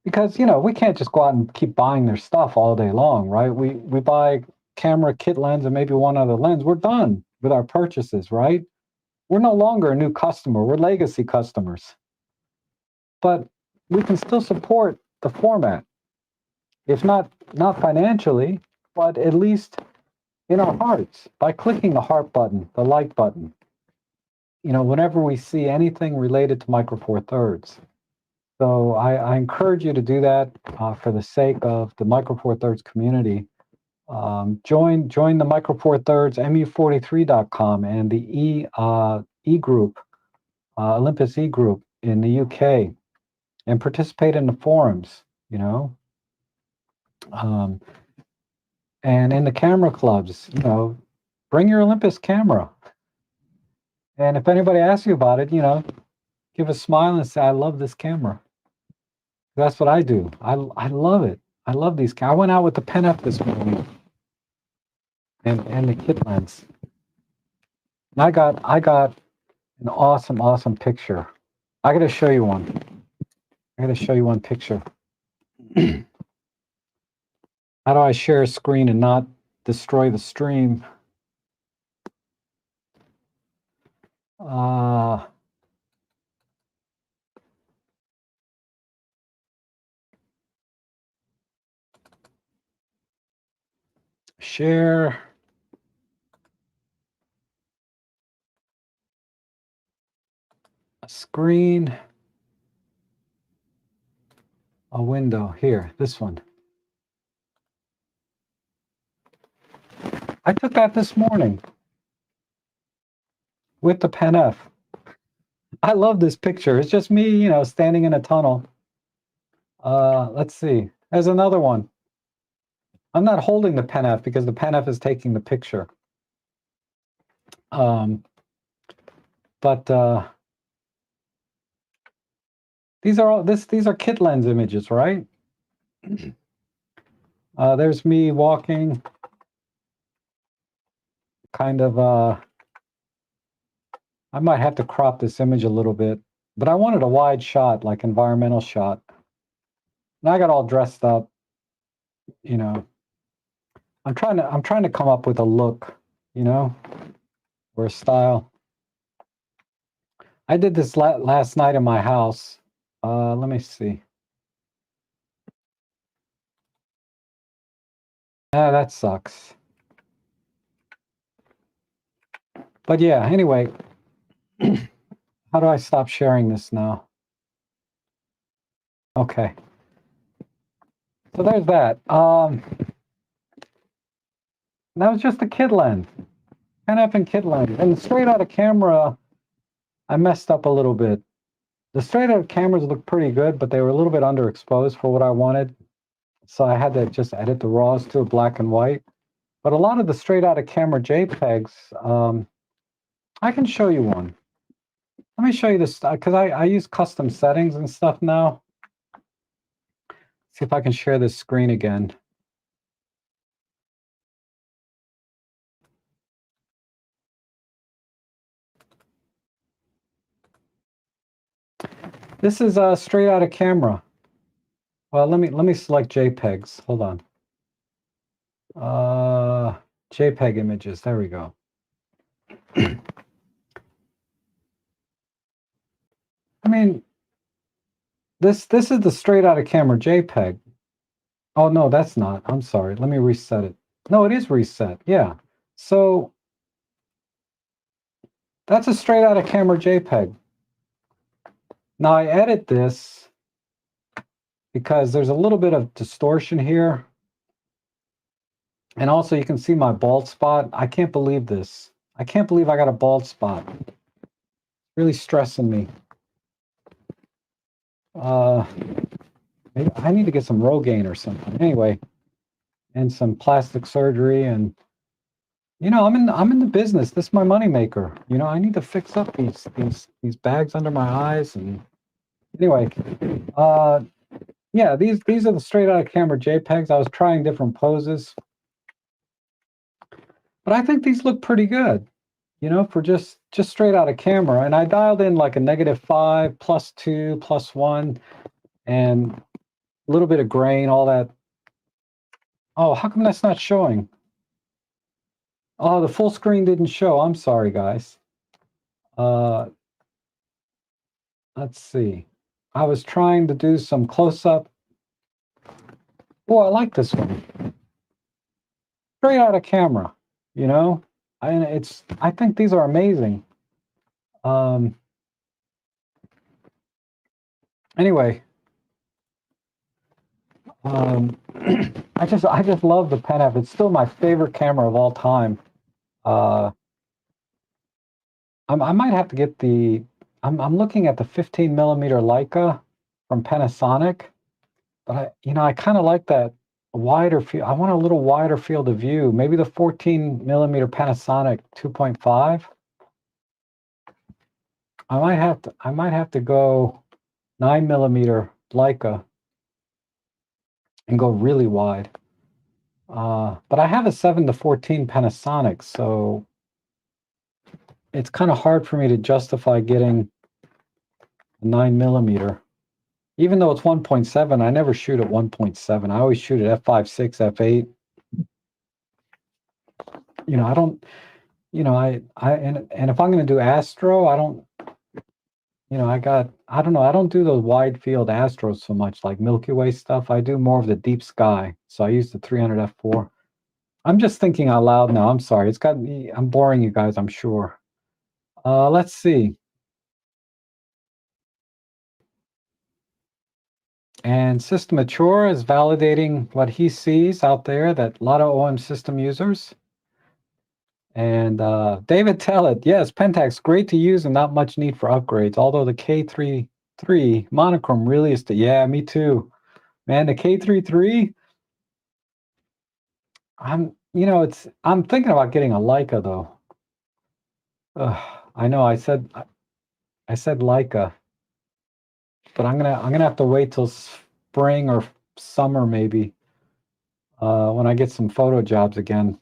because we can't just go out and keep buying their stuff all day long, right? We buy camera, kit lens, and maybe one other lens. We're done with our purchases, right? We're no longer a new customer. We're legacy customers. But we can still support the format, if not financially, but at least in our hearts by clicking the heart button, the like button. Whenever we see anything related to micro four thirds. So I encourage you to do that for the sake of the micro four thirds community. Join the micro four thirds mu43.com and the e group, Olympus e group in the UK, and participate in the forums. Um, and in the camera clubs. Bring your Olympus camera. And if anybody asks you about it, give a smile and say, "I love this camera." That's what I do. I love it. I love these. I went out with the Pen F this morning and the kit lens. And I got an awesome picture. I got to show you one. I got to show you one picture. How do I share a screen and not destroy the stream? Share a screen, a window here, this one. I took that this morning with the Pen F. I love this picture. It's just me, you know, standing in a tunnel. Let's see. There's another one. I'm not holding the Pen F because the Pen F is taking the picture. But these are all these are kit lens images, right? There's me walking, kind of. I might have to crop this image a little bit, but I wanted a wide shot, like environmental shot. And I got all dressed up, you know. I'm trying to come up with a look, you know, or a style. I did this last night in my house. Let me see. Ah, that sucks. But yeah, anyway, how do I stop sharing this now? Okay. So there's that. That was just a kit lens. Pen F and kit lens. And straight out of camera, I messed up a little bit. The straight out cameras look pretty good, but they were a little bit underexposed for what I wanted. So I had to just edit the raws to a black and white. But a lot of the straight out of camera JPEGs, I can show you one. Let me show you this, because I use custom settings and stuff now. See if I can share this screen again. This is straight out of camera. Well, let me select JPEGs. Hold on. JPEG images. There we go. I mean, this is the straight out of camera JPEG. Oh no, that's not. I'm sorry. Let me reset it. No, it is reset. Yeah. So that's a straight out of camera JPEG. Now I edit this because there's a little bit of distortion here. And also you can see my bald spot. I can't believe this. I can't believe I got a bald spot. It's really stressing me. Maybe I need to get some Rogaine or something. Anyway, and some plastic surgery, and you know, I'm in the business. This is my moneymaker. You know, I need to fix up these bags under my eyes. And anyway, yeah, these are the straight out of camera JPEGs. I was trying different poses, but I think these look pretty good. You know, for just straight out of camera. And I dialed in like a -5, +2, +1, and a little bit of grain, all that. Oh, how come that's not showing? Oh, the full screen didn't show. I'm sorry, guys. Let's see. I was trying to do some close-up. Oh, I like this one. Straight out of camera, you know? I think these are amazing. Anyway, I just love the Pen F. It's still my favorite camera of all time. I might have to get the. I'm looking at the 15 millimeter Leica from Panasonic, but I kind of like that wider field. I want a little wider field of view. Maybe the 14 millimeter Panasonic 2.5. I might have to go 9 millimeter Leica and go really wide. But I have a 7 to 14 Panasonic, so it's kind of hard for me to justify getting a 9 millimeter. Even though it's 1.7, I never shoot at 1.7. I always shoot at f5.6, f8. You know, you know, and if I'm going to do astro, I don't, you know, I don't know, I don't do those wide field astros so much like Milky Way stuff. I do more of the deep sky. So I use the 300 f4. I'm just thinking out loud now. I'm sorry. It's got me. I'm boring you guys, I'm sure. Let's see. And System Mature is validating what he sees out there, that a lot of OM system users. And David Tellett, yes, Pentax, great to use and not much need for upgrades. Although the K33 monochrome really is yeah, me too. Man, the K33, I'm thinking about getting a Leica though. I know I said Leica, but I'm gonna have to wait till spring or summer maybe, when I get some photo jobs again.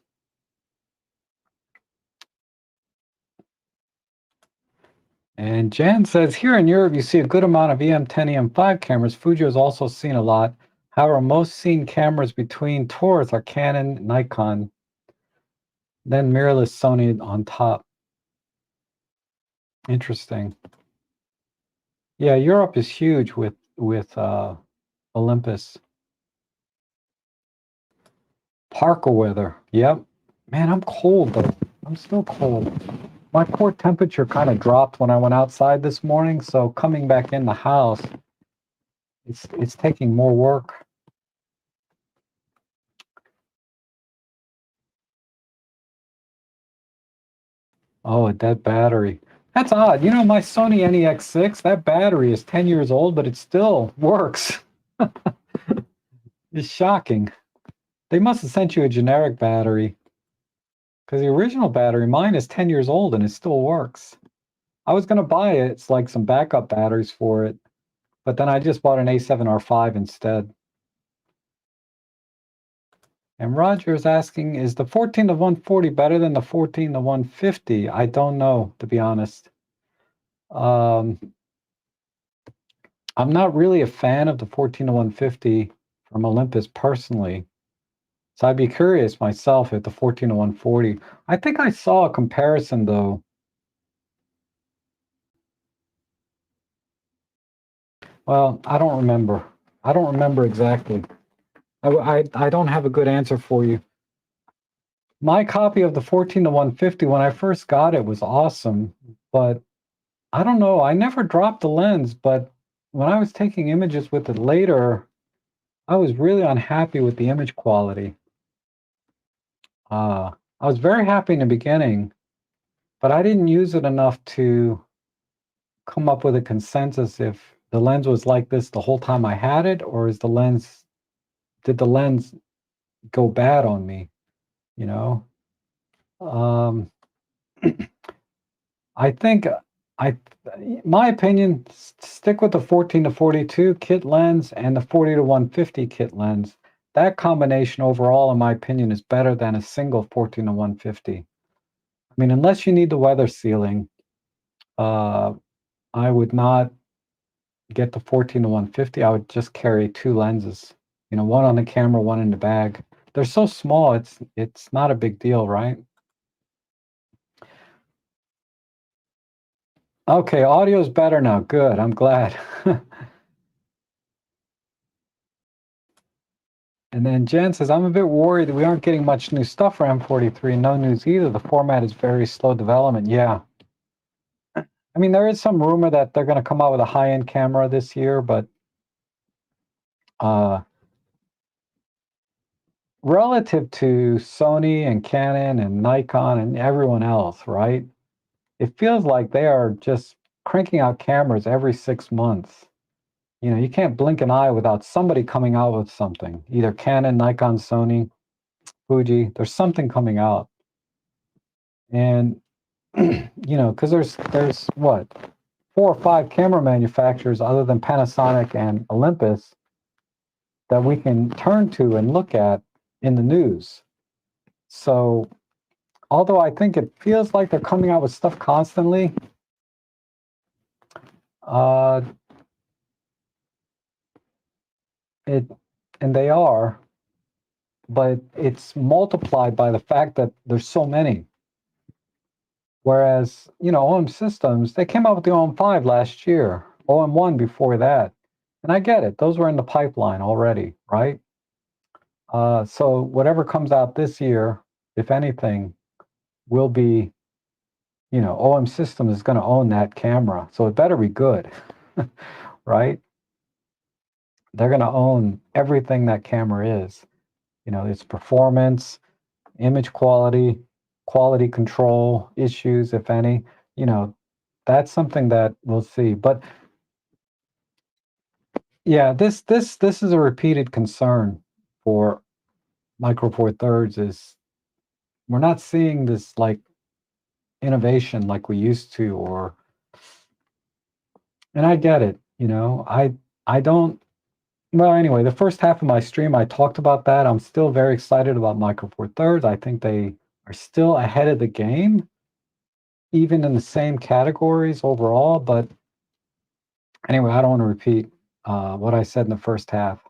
And Jan says, here in Europe, you see a good amount of EM10, EM5 cameras. Fuji is also seen a lot. However, most seen cameras between tours are Canon, Nikon, then mirrorless Sony on top. Interesting. Yeah, Europe is huge with Olympus. Parker weather. Yep. Man, I'm cold though. I'm still cold. My core temperature kind of dropped when I went outside this morning, so coming back in the house, it's taking more work. Oh, a dead battery. That's odd. You know, my Sony NEX6, that battery is 10 years old, but it still works. It's shocking. They must have sent you a generic battery, because the original battery, mine is 10 years old and it still works. I was going to buy it. It's like some backup batteries for it, but then I just bought an A7R5 instead. And Roger is asking, is the 14 to 140 better than the 14 to 150? I don't know, to be honest. I'm not really a fan of the 14 to 150 from Olympus personally. So I'd be curious myself at the 14 to 140. I think I saw a comparison though. Well, I don't remember. I don't remember exactly. I don't have a good answer for you. My copy of the 14 to 150, when I first got it, was awesome, but I don't know. I never dropped the lens, but when I was taking images with it later, I was really unhappy with the image quality. I was very happy in the beginning, but I didn't use it enough to come up with a consensus if the lens was like this the whole time I had it, or did the lens go bad on me, you know? Um, I think I, my opinion, stick with the 14 to 42 kit lens and the 40 to 150 kit lens. That combination overall, in my opinion, is better than a single 14 to 150. I mean, unless you need the weather sealing, uh, I would not get the 14 to 150. I would just carry two lenses, you know, one on the camera, one in the bag. They're so small, it's not a big deal, right? Okay, audio's better now. Good, I'm glad. And then Jen says, I'm a bit worried that we aren't getting much new stuff for M43. No news either. The format is very slow development. Yeah. I mean, there is some rumor that they're going to come out with a high-end camera this year, but relative to Sony and Canon and Nikon and everyone else, right? It feels like they are just cranking out cameras every 6 months. You know, you can't blink an eye without somebody coming out with something, either Canon, Nikon, Sony, Fuji. There's something coming out. And, you know, because there's what, 4 or 5 camera manufacturers other than Panasonic and Olympus that we can turn to and look at in the news. So, although I think it feels like they're coming out with stuff constantly, uh, it and they are, but it's multiplied by the fact that there's so many. Whereas, OM Systems, they came out with the OM5 last year, OM1 before that. And I get it. Those were in the pipeline already, right? So whatever comes out this year, if anything, will be, OM Systems is going to own that camera. So it better be good, right? They're going to own everything that camera is, its performance, image quality, quality control issues, if any. You know, that's something that we'll see. But yeah, this is a repeated concern for Micro Four Thirds is we're not seeing this like innovation like we used to, or and I get it, I don't. Well, anyway, the first half of my stream I talked about that. I'm still very excited about Micro Four Thirds. I think they are still ahead of the game, even in the same categories overall. But anyway, I don't want to repeat what I said in the first half.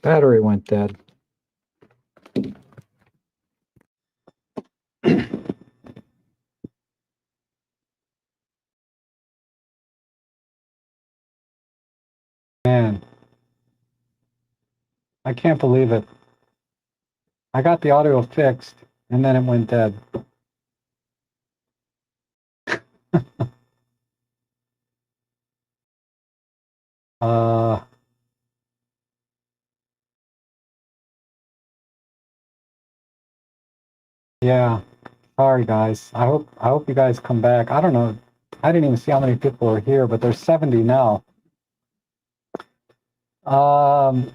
Battery went dead. Man, I can't believe it. I got the audio fixed, and then it went dead. Uh, yeah. Sorry, guys. I hope you guys come back. I don't know. I didn't even see how many people are here, but there's 70 now. Um,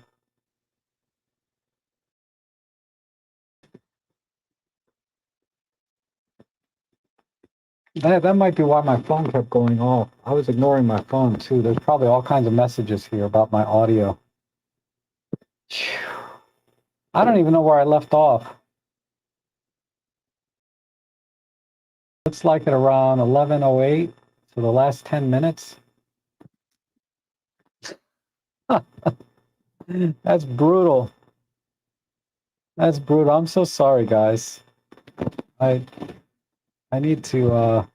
that might be why my phone kept going off. I was ignoring my phone too. There's probably all kinds of messages here about my audio. I don't even know where I left off. Looks like at around 11:08, so the last 10 minutes. That's brutal. That's brutal. I'm so sorry, guys. I I need to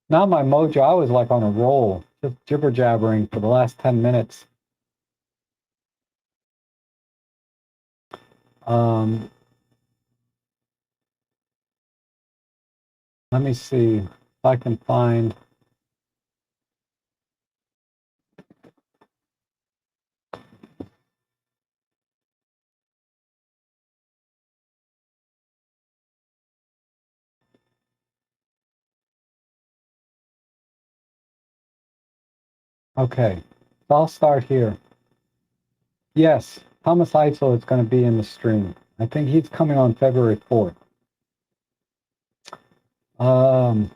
now my mojo, I was like on a roll, just jibber jabbering for the last 10 minutes. Um, let me see if I can find. Okay, so I'll start here. Yes, Thomas Eisel is going to be in the stream. I think he's coming on February 4th. Um,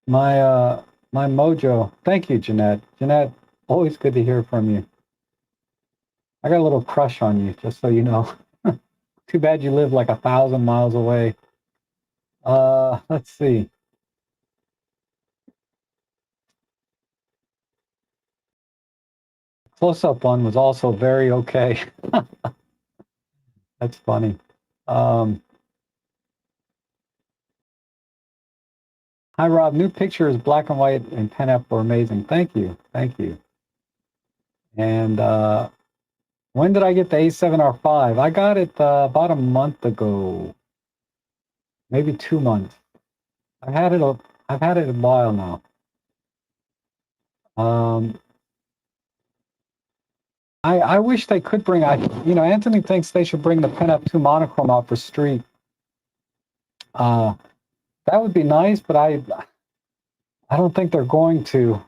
my mojo. Thank you, Jeanette. Jeanette, always good to hear from you. I got a little crush on you, just so you know. Too bad you live like 1,000 miles away. Let's see. Close-up one was also very okay. That's funny. Hi, Rob. New pictures, black and white and pen up were amazing. Thank you. Thank you. And when did I get the A7R5? I got it about a month ago, maybe 2 months. I've had it a while now. I wish they could bring. Anthony thinks they should bring the Pen Up 2 monochrome out for street. That would be nice, but I don't think they're going to.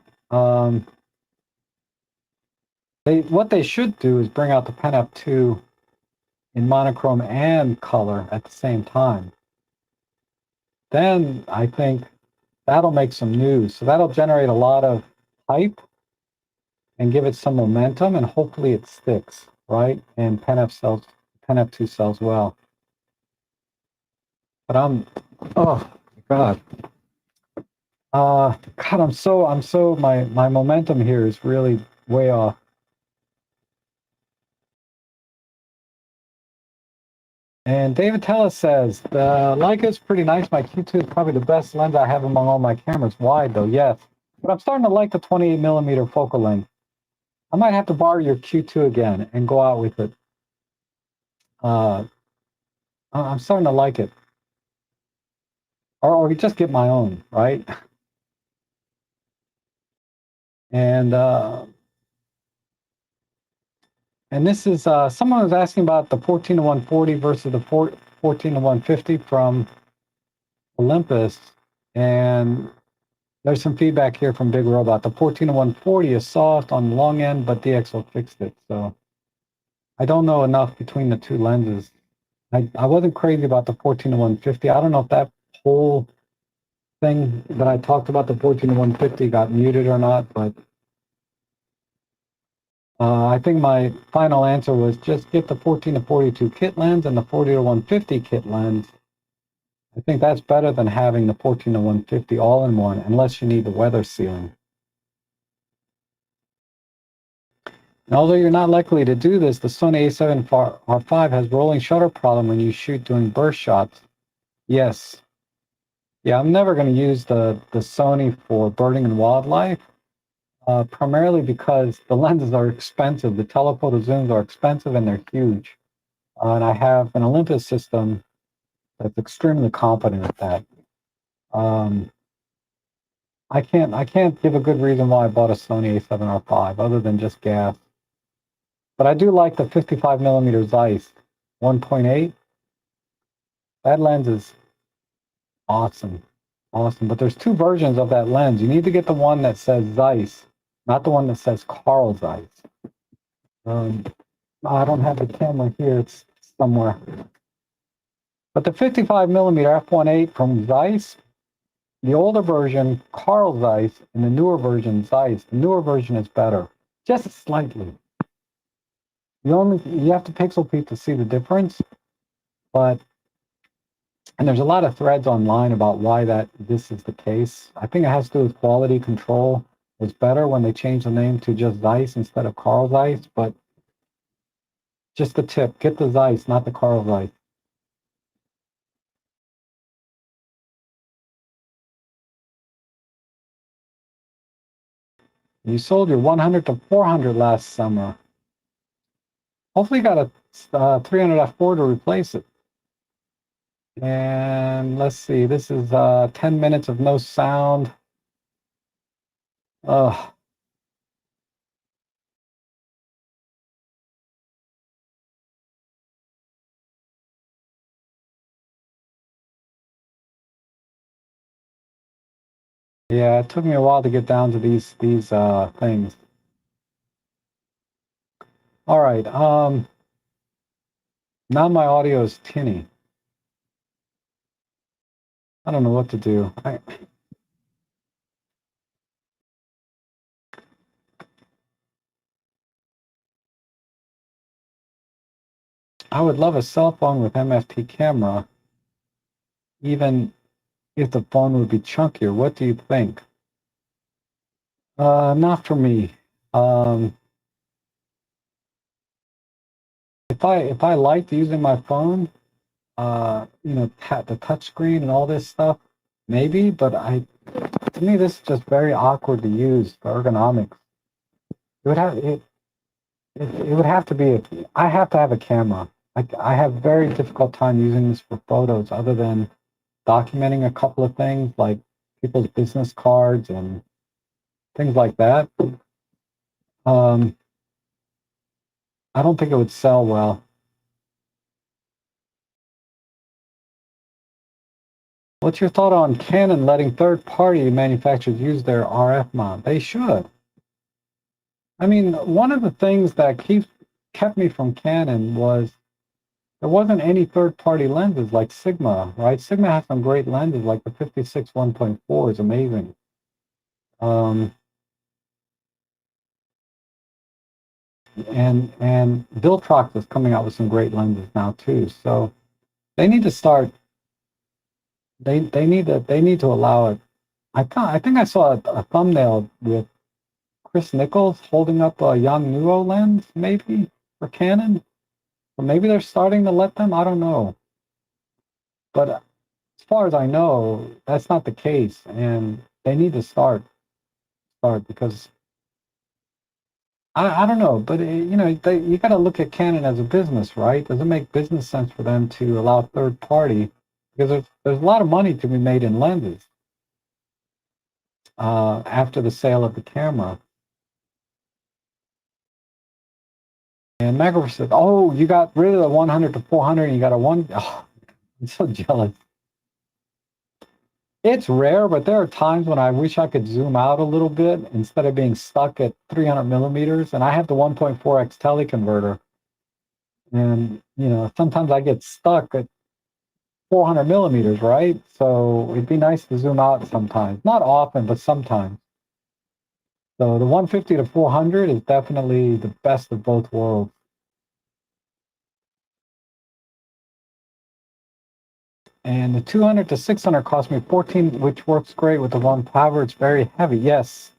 What they should do is bring out the Pen Up 2 in monochrome and color at the same time. Then I think that'll make some news. So that'll generate a lot of hype and give it some momentum, and hopefully it sticks, right? And Pen Up 2 sells well. But oh God. God, my momentum here is really way off. And David Tellis says, the Leica is pretty nice. My Q2 is probably the best lens I have among all my cameras. Wide though, yes. But I'm starting to like the 28mm focal length. I might have to borrow your Q2 again and go out with it. I'm starting to like it. Or just get my own, right? And this is, someone was asking about the 14 to 140 versus the 14 to 150 from Olympus. And there's some feedback here from Big Robot. The 14 to 140 is soft on the long end, but DxO fixed it. So I don't know enough between the two lenses. I wasn't crazy about the 14 to 150. I don't know if that whole thing that I talked about, the 14 to 150, got muted or not, but I think my final answer was just get the 14 to 42 kit lens and the 40 to 150 kit lens I think that's better than having the 14 to 150 all in one, unless you need the weather sealing. And although you're not likely to do this, the Sony A7 R5 has rolling shutter problem when you shoot doing burst shots. Yes. Yeah, I'm never going to use the Sony for birding and wildlife, primarily because the lenses are expensive. The telephoto zooms are expensive and they're huge. And I have an Olympus system that's extremely competent at that. Um, I can't give a good reason why I bought a Sony A7R5 other than just gas. But I do like the 55 millimeter Zeiss 1.8. That lens is awesome. Awesome. But there's two versions of that lens. You need to get the one that says Zeiss, not the one that says Carl Zeiss. I don't have the camera here. It's somewhere. But the 55 millimeter f1.8 from Zeiss, the older version, Carl Zeiss, and the newer version, Zeiss. The newer version is better, just slightly. You have to pixel peep to see the difference, and there's a lot of threads online about why this is the case. I think it has to do with quality control. It's better when they change the name to just Zeiss instead of Carl Zeiss, but just a tip, get the Zeiss, not the Carl Zeiss. You sold your 100 to 400 last summer. Hopefully you got a 300 f4 to replace it. And let's see, this is 10 minutes of no sound. Ugh. Yeah, it took me a while to get down to these things. All right, now my audio is tinny. I don't know what to do. I would love a cell phone with MFP camera, even if the phone would be chunkier. What do you think? Not for me. If I liked using my phone, the touch screen and all this stuff, maybe. But to me, this is just very awkward to use for ergonomics. It would have it would have to be. I have to have a camera. I have very difficult time using this for photos, other than documenting a couple of things like people's business cards and things like that. Um, I don't think it would sell well. What's your thought on Canon letting third-party manufacturers use their RF mount? They should. I mean, one of the things that kept me from Canon was there wasn't any third-party lenses like Sigma, right? Sigma has some great lenses, like the 56 1.4 is amazing. And Viltrox is coming out with some great lenses now too. So they need to start. They need to allow it. I think I saw a thumbnail with Chris Nichols holding up a Yongnuo lens, maybe for Canon. Or maybe they're starting to let them. I don't know. But as far as I know, that's not the case, and they need to start because I don't know. But you got to look at Canon as a business, right? Does it make business sense for them to allow third party? Because there's a lot of money to be made in lenses after the sale of the camera. And Magritte said, "Oh, you got rid of the 100 to 400, and you got a one." Oh, I'm so jealous. It's rare, but there are times when I wish I could zoom out a little bit instead of being stuck at 300 millimeters. And I have the 1.4x teleconverter, and sometimes I get stuck at 400 millimeters, right? So it'd be nice to zoom out sometimes. Not often, but sometimes. So the 150 to 400 is definitely the best of both worlds. And the 200 to 600 cost me 14, which works great with the one power. It's very heavy, yes.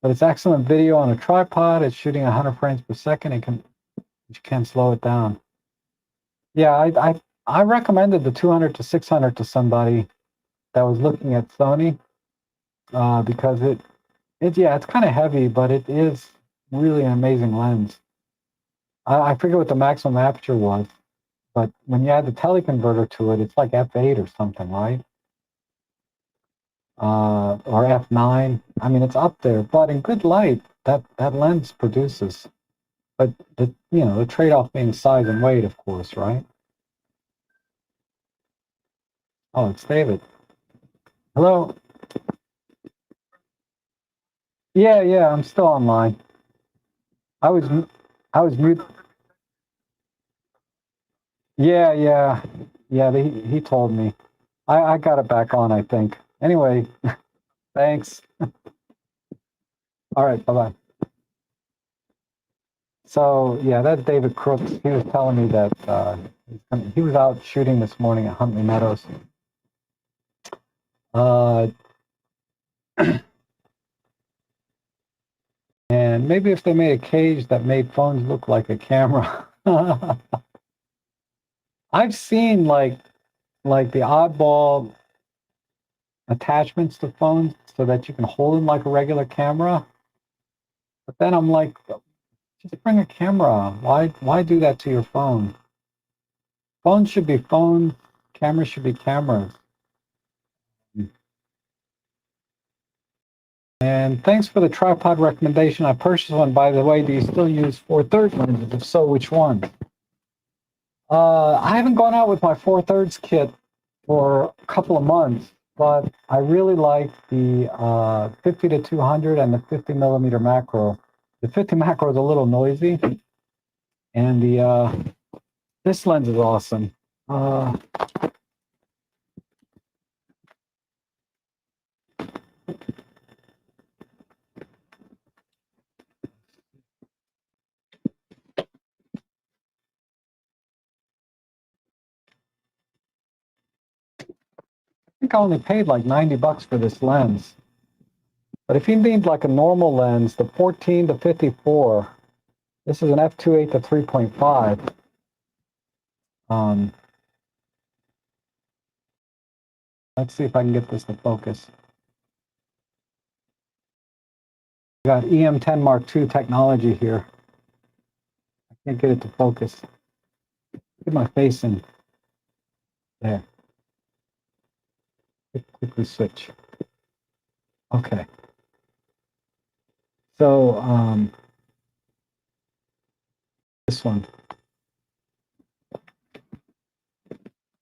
But it's excellent video on a tripod. It's shooting 100 frames per second. You can slow it down. Yeah, I recommended the 200 to 600 to somebody that was looking at Sony because it's kind of heavy, but it is really an amazing lens. I forget what the maximum aperture was, but when you add the teleconverter to it, it's like f8 or something, right? Or f9. I mean, it's up there, but in good light, that lens produces. But the trade-off being size and weight, of course, right? Oh, it's David. Hello. Yeah, I'm still online. I was mute. Yeah. He told me. I got it back on, I think. Anyway, thanks. All right, bye-bye. So yeah, that's David Crooks. He was telling me that he was out shooting this morning at Huntley Meadows. And maybe if they made a cage that made phones look like a camera. I've seen like the oddball attachments to phones so that you can hold them like a regular camera. But then I'm like, just bring a camera. Why do that to your phone? Phones should be phones. Cameras should be cameras. And thanks for the tripod recommendation. I purchased one, by the way. Do you still use 4/3 lenses? If so, which one? I haven't gone out with my 4/3 kit for a couple of months, but I really like the 50 to 200 and the 50 millimeter macro. The 50 macro is a little noisy, and this lens is awesome. I think I only paid like 90 bucks for this lens. But if you need like a normal lens, the 14 to 54, this is an f2.8 to 3.5. Let's see if I can get this to focus. We got EM10 Mark II technology here. I can't get it to focus. Get my face in there. Quickly switch. Okay. So this one.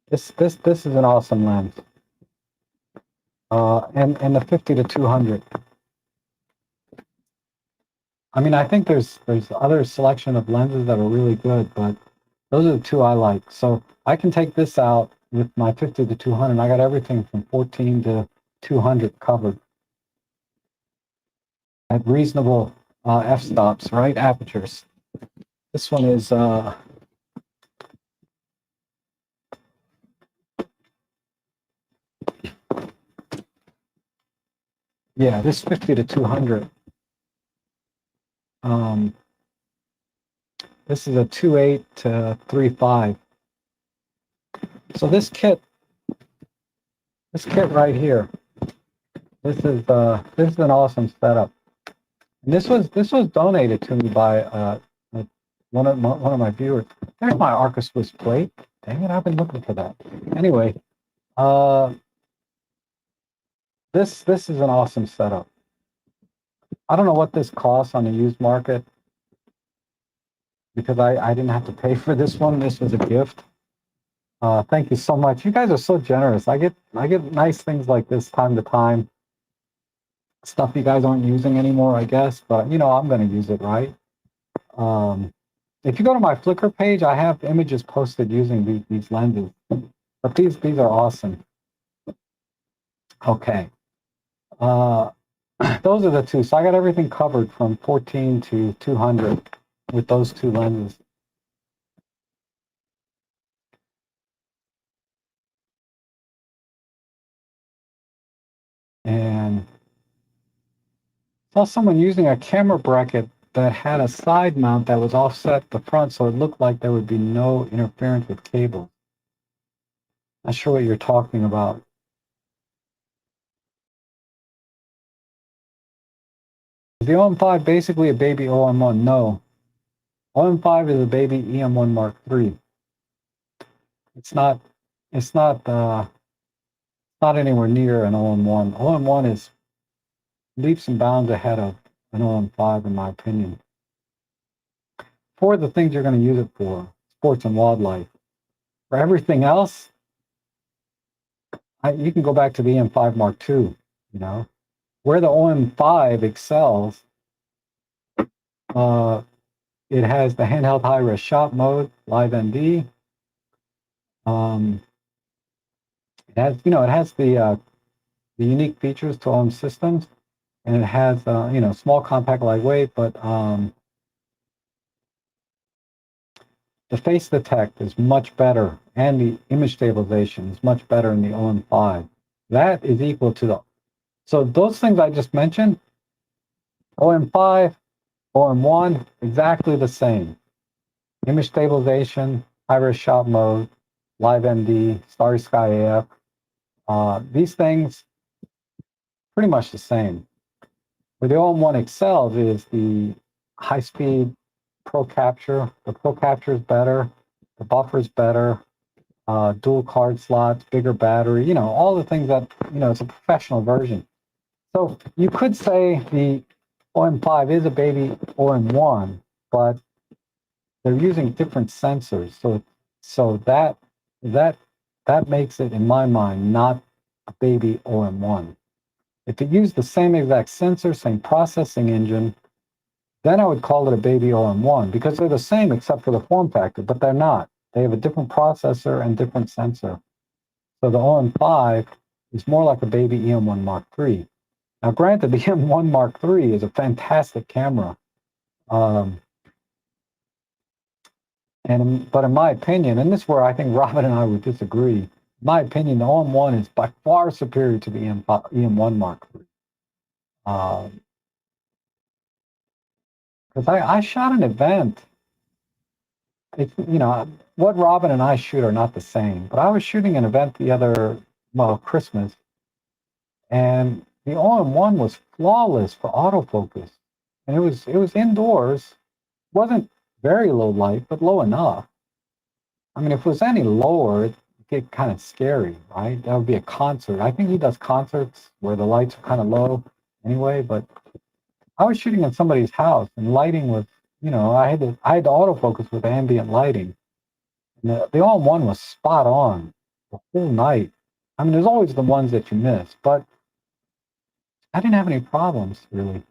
This is an awesome lens. And the 50 to 200. I mean, I think there's other selection of lenses that are really good, but those are the two I like. So I can take this out with my 50 to 200. I got everything from 14 to 200 covered at reasonable f-stops, right? Apertures. This one is yeah, this 50 to 200. This is a 2.8 to 3.5. So this kit right here, this is an awesome setup. And this was donated to me by one of my viewers. There's my Arca Swiss plate. Dang it, I've been looking for that. Anyway, this is an awesome setup. I don't know what this costs on the used market because I didn't have to pay for this one. This was a gift. Thank you so much. You guys are so generous. I get nice things like this time to time. Stuff you guys aren't using anymore, I guess, but I'm going to use it, right? If you go to my Flickr page, I have images posted using these lenses, but these are awesome. Okay, those are the two. So I got everything covered from 14 to 200 with those two lenses. and saw someone using a camera bracket that had a side mount that was offset the front, so it looked like there would be no interference with cable. Not sure what you're talking about. Is the OM5 basically a baby OM1? No. OM5 is a baby EM1 Mark III. It's not not anywhere near an OM1. OM1 is leaps and bounds ahead of an OM5 in my opinion. For the things you're going to use it for, sports and wildlife. For everything else, you can go back to the EM5 Mark II, you know. Where the OM5 excels, it has the handheld high-res shot mode, live ND. It has, it has the unique features to OM systems, and it has, small, compact, lightweight, but the face detect is much better, and the image stabilization is much better in the OM5. That is equal to the, so those things I just mentioned, OM5, OM1, exactly the same. Image stabilization, high-res shot mode, live ND, Starry Sky AF. These things, pretty much the same. Where the OM1 excels is the high-speed Pro Capture. The Pro Capture is better. The buffer is better. Dual card slots, bigger battery, all the things that, it's a professional version. So you could say the OM5 is a baby OM1, but they're using different sensors. So that makes it, in my mind, not a baby OM1. If it used the same exact sensor, same processing engine, then I would call it a baby OM1 because they're the same except for the form factor, but they're not. They have a different processor and different sensor. So the OM5 is more like a baby EM1 Mark III. Now, granted, the EM1 Mark III is a fantastic camera. But in my opinion, and this is where I think Robin and I would disagree, in my opinion, the OM1 is by far superior to the EM1 Mark III. Because I shot an event. It's, what Robin and I shoot are not the same, but I was shooting an event Christmas, and the OM1 was flawless for autofocus. And it was indoors, wasn't very low light, but low enough. I mean, if it was any lower, it'd get kind of scary, right? That would be a concert. I think he does concerts where the lights are kind of low anyway, but I was shooting in somebody's house and lighting was, I had to autofocus with ambient lighting. And the OM1 was spot on the whole night. I mean, there's always the ones that you miss, but I didn't have any problems really.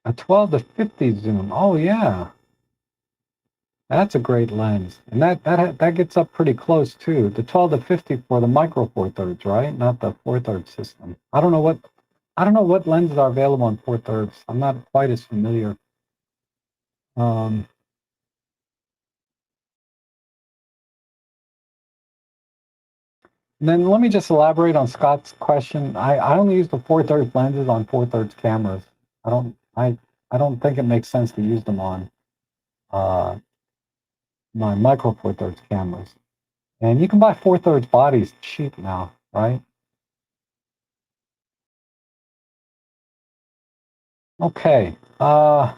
A 12 to 50 zoom. Oh yeah, that's a great lens, and that gets up pretty close too. The 12 to 50 for the micro four thirds, right? Not the four thirds system. I don't know what lenses are available on four thirds. I'm not quite as familiar. Um, and then let me just elaborate on Scott's question. I only use the four thirds lenses on four thirds cameras. I don't think it makes sense to use them on uh, my micro four thirds cameras. And you can buy four thirds bodies cheap now, right? Okay. The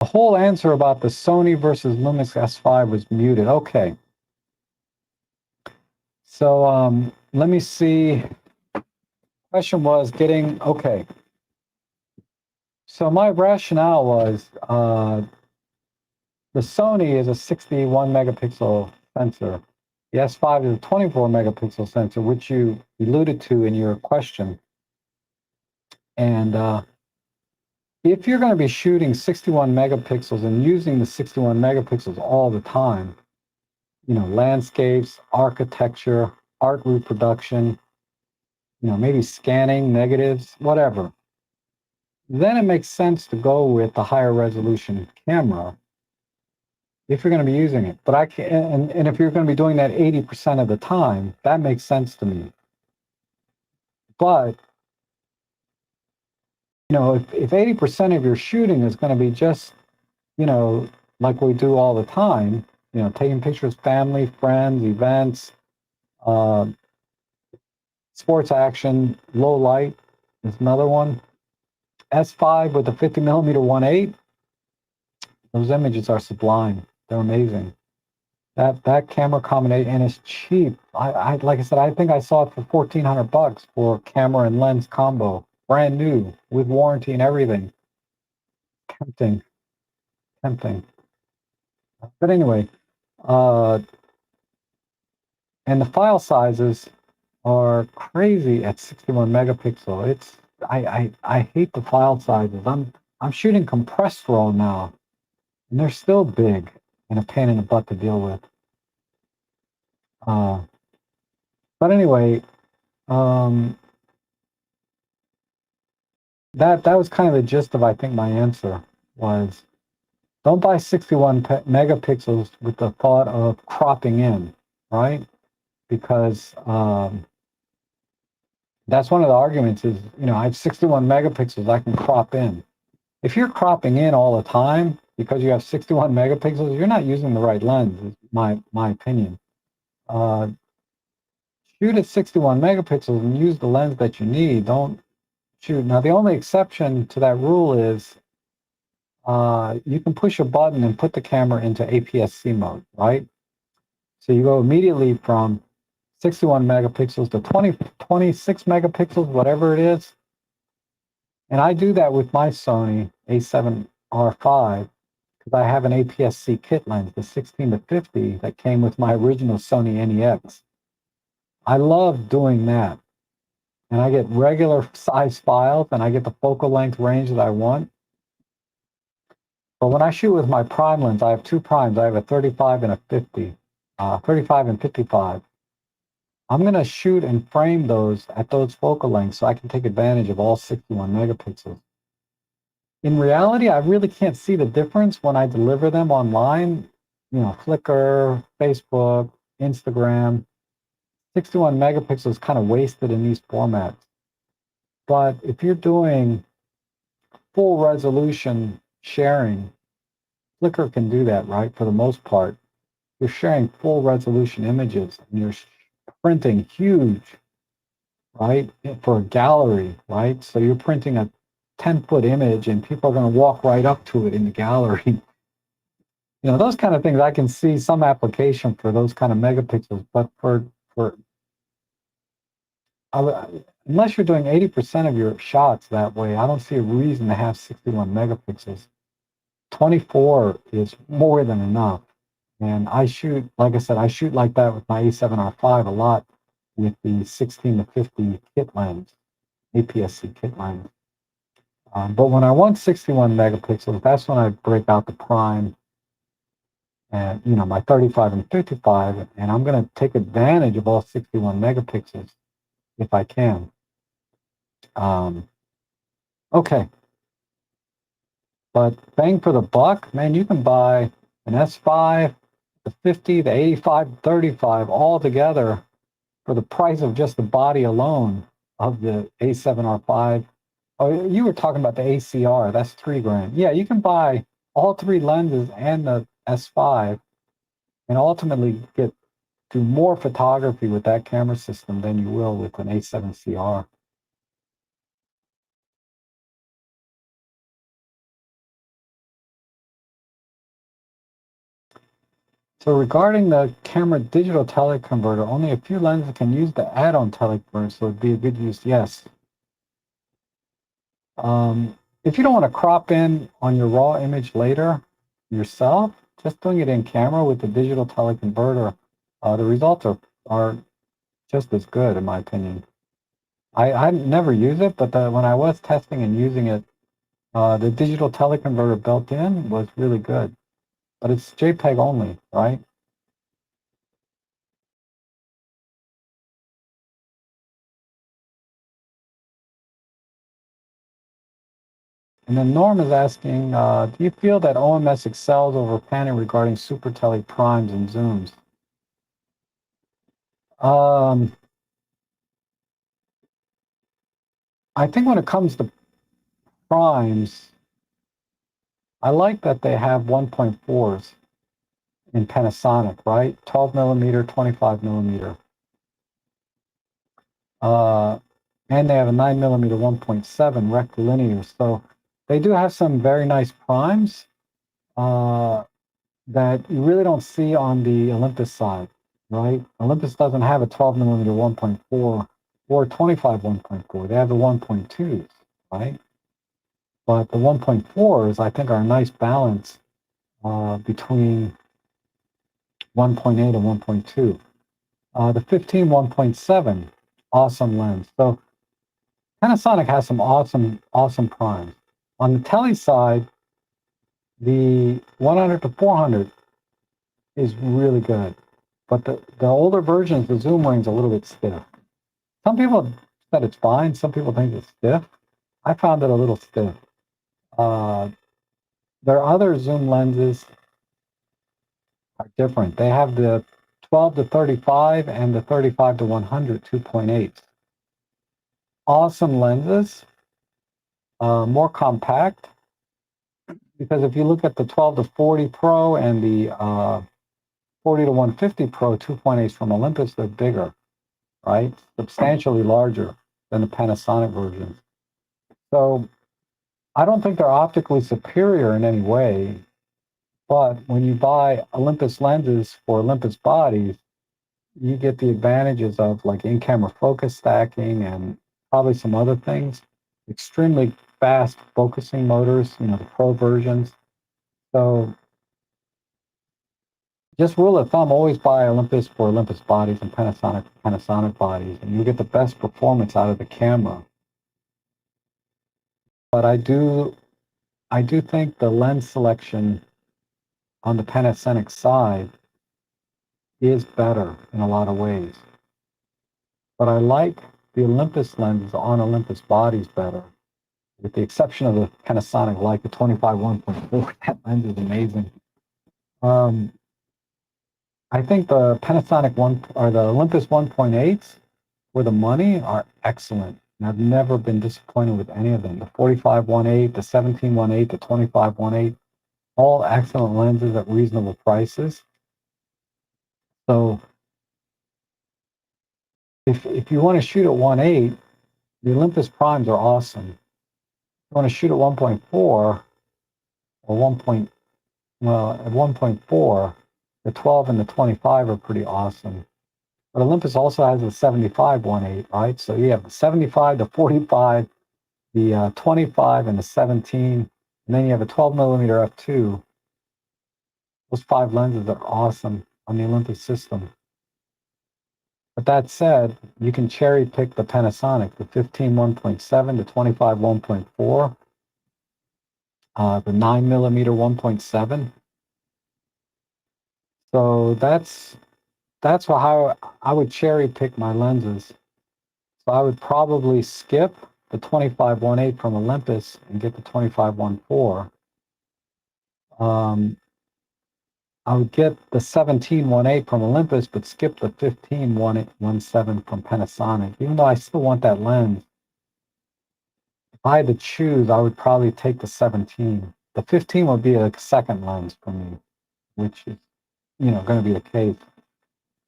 whole answer about the Sony versus Lumix S5 was muted. Okay. So let me see. Question was getting, okay. So my rationale was the Sony is a 61 megapixel sensor. The S5 is a 24 megapixel sensor, which you alluded to in your question. And if you're going to be shooting 61 megapixels and using the 61 megapixels all the time, landscapes, architecture, art reproduction, maybe scanning, negatives, whatever, then it makes sense to go with the higher resolution camera if you're going to be using it. But I can, and if you're going to be doing that 80% of the time, that makes sense to me. But if 80% of your shooting is going to be just, like we do all the time, taking pictures, family, friends, events, uh, sports action, low light is another one. S5 with the 50 millimeter 1.8, those images are sublime. They're amazing. That camera combination, and it's cheap. I like I said, I think I saw it for $1,400 for camera and lens combo, brand new with warranty and everything. Tempting, tempting. But anyway, uh, and the file sizes are crazy at 61 megapixel. I hate the file sizes. I'm shooting compressed RAW now, and they're still big and a pain in the butt to deal with. Uh, but anyway, um, that was kind of the gist of, I think, my answer was, don't buy 61 megapixels with the thought of cropping in, right? Because that's one of the arguments is, I have 61 megapixels, I can crop in. If you're cropping in all the time because you have 61 megapixels, you're not using the right lens, is my opinion. Uh, Shoot at 61 megapixels and use the lens that you need. Don't shoot. Now, the only exception to that rule is you can push a button and put the camera into APS-C mode, right? So you go immediately from 61 megapixels to 26 megapixels, whatever it is. And I do that with my Sony a7R5 because I have an APS-C kit lens, the 16 to 50 that came with my original Sony NEX. I love doing that. And I get regular size files and I get the focal length range that I want. But when I shoot with my prime lens, I have two primes. I have a 35 and a 50, 35 and 55. I'm going to shoot and frame those at those focal lengths so I can take advantage of all 61 megapixels. In reality, I really can't see the difference when I deliver them online, Flickr, Facebook, Instagram. 61 megapixels is kind of wasted in these formats. But if you're doing full resolution sharing, Flickr can do that, right? For the most part, you're sharing full resolution images and you're printing huge, right? For a gallery, right? So you're printing a 10-foot image and people are going to walk right up to it in the gallery. Those kind of things, I can see some application for those kind of megapixels, but for unless you're doing 80% of your shots that way, I don't see a reason to have 61 megapixels. 24 is more than enough. And I shoot, like I said, I shoot like that with my A7R5 a lot with the 16 to 50 kit lens, APS-C kit lens. But when I want 61 megapixels, that's when I break out the prime and, my 35 and 55, and I'm going to take advantage of all 61 megapixels if I can. Okay. But bang for the buck, man, you can buy an S5, the 50, the 85, 35 all together for the price of just the body alone of the A7R5. Oh, you were talking about the ACR. That's $3,000. Yeah, you can buy all three lenses and the S5 and ultimately do more photography with that camera system than you will with an A7CR. So regarding the camera digital teleconverter, only a few lenses can use the add-on teleconverter, so it'd be a good use, yes. If you don't want to crop in on your raw image later yourself, just doing it in camera with the digital teleconverter, the results are just as good, in my opinion. I never use it, but when I was testing and using it, the digital teleconverter built in was really good. But it's JPEG only, right? And then Norm is asking, do you feel that OMS excels over Canon regarding super tele primes and zooms? I think when it comes to primes, I like that they have 1.4s in Panasonic, right? 12 millimeter, 25 millimeter. And they have a 9 millimeter 1.7 rectilinear. So they do have some very nice primes that you really don't see on the Olympus side, right? Olympus doesn't have a 12 millimeter 1.4 or 25 1.4. They have the 1.2s, right? But the 1.4s, I think, are a nice balance between 1.8 and 1.2. The 15 1.7, awesome lens. So Panasonic has some awesome primes. On the tele side, the 100 to 400 is really good, but the older versions, the zoom ring's a little bit stiff. Some people said it's fine. Some people think it's stiff. I found it a little stiff. Uh, their other zoom lenses are different. They have the 12 to 35 and the 35 to 100 2.8. Awesome lenses, more compact. Because if you look at the 12 to 40 Pro and the 40 to 150 Pro 2.8s from Olympus, they're bigger, right? Substantially larger than the Panasonic versions. So I don't think they're optically superior in any way, but when you buy Olympus lenses for Olympus bodies, you get the advantages of like in-camera focus stacking and probably some other things. Extremely fast focusing motors, the Pro versions. So just rule of thumb, always buy Olympus for Olympus bodies and Panasonic for Panasonic bodies, and you get the best performance out of the camera. But I do think the lens selection on the Panasonic side is better in a lot of ways. But I like the Olympus lenses on Olympus bodies better, with the exception of the Panasonic Leica the 25 1.4. That lens is amazing. Um, I think the Panasonic one or the Olympus 1.8s for the money are excellent. And I've never been disappointed with any of them. The 45 1.8, the 17 1.8, the 25 1.8, all excellent lenses at reasonable prices. So if you want to shoot at 1.8, the Olympus primes are awesome. If you want to shoot at 1.4 or 1. Well, at 1.4, the 12 and the 25 are pretty awesome. But Olympus also has a 75 1.8, right? So you have the 75, the 45, the 25, and the 17, and then you have a 12 millimeter f2. Those 5 lenses are awesome on the Olympus system. But that said, you can cherry pick the Panasonic, the 15 1.7, the 25 1.4, the 9 millimeter 1.7. So that's how I would cherry pick my lenses. So I would probably skip the 25 1.8 from Olympus and get the 25 1.4. I would get the 17 1.8 from Olympus, but skip the 15 1.7 from Panasonic. Even though I still want that lens, if I had to choose, I would probably take the 17. The 15 would be a second lens for me, which is, going to be the case.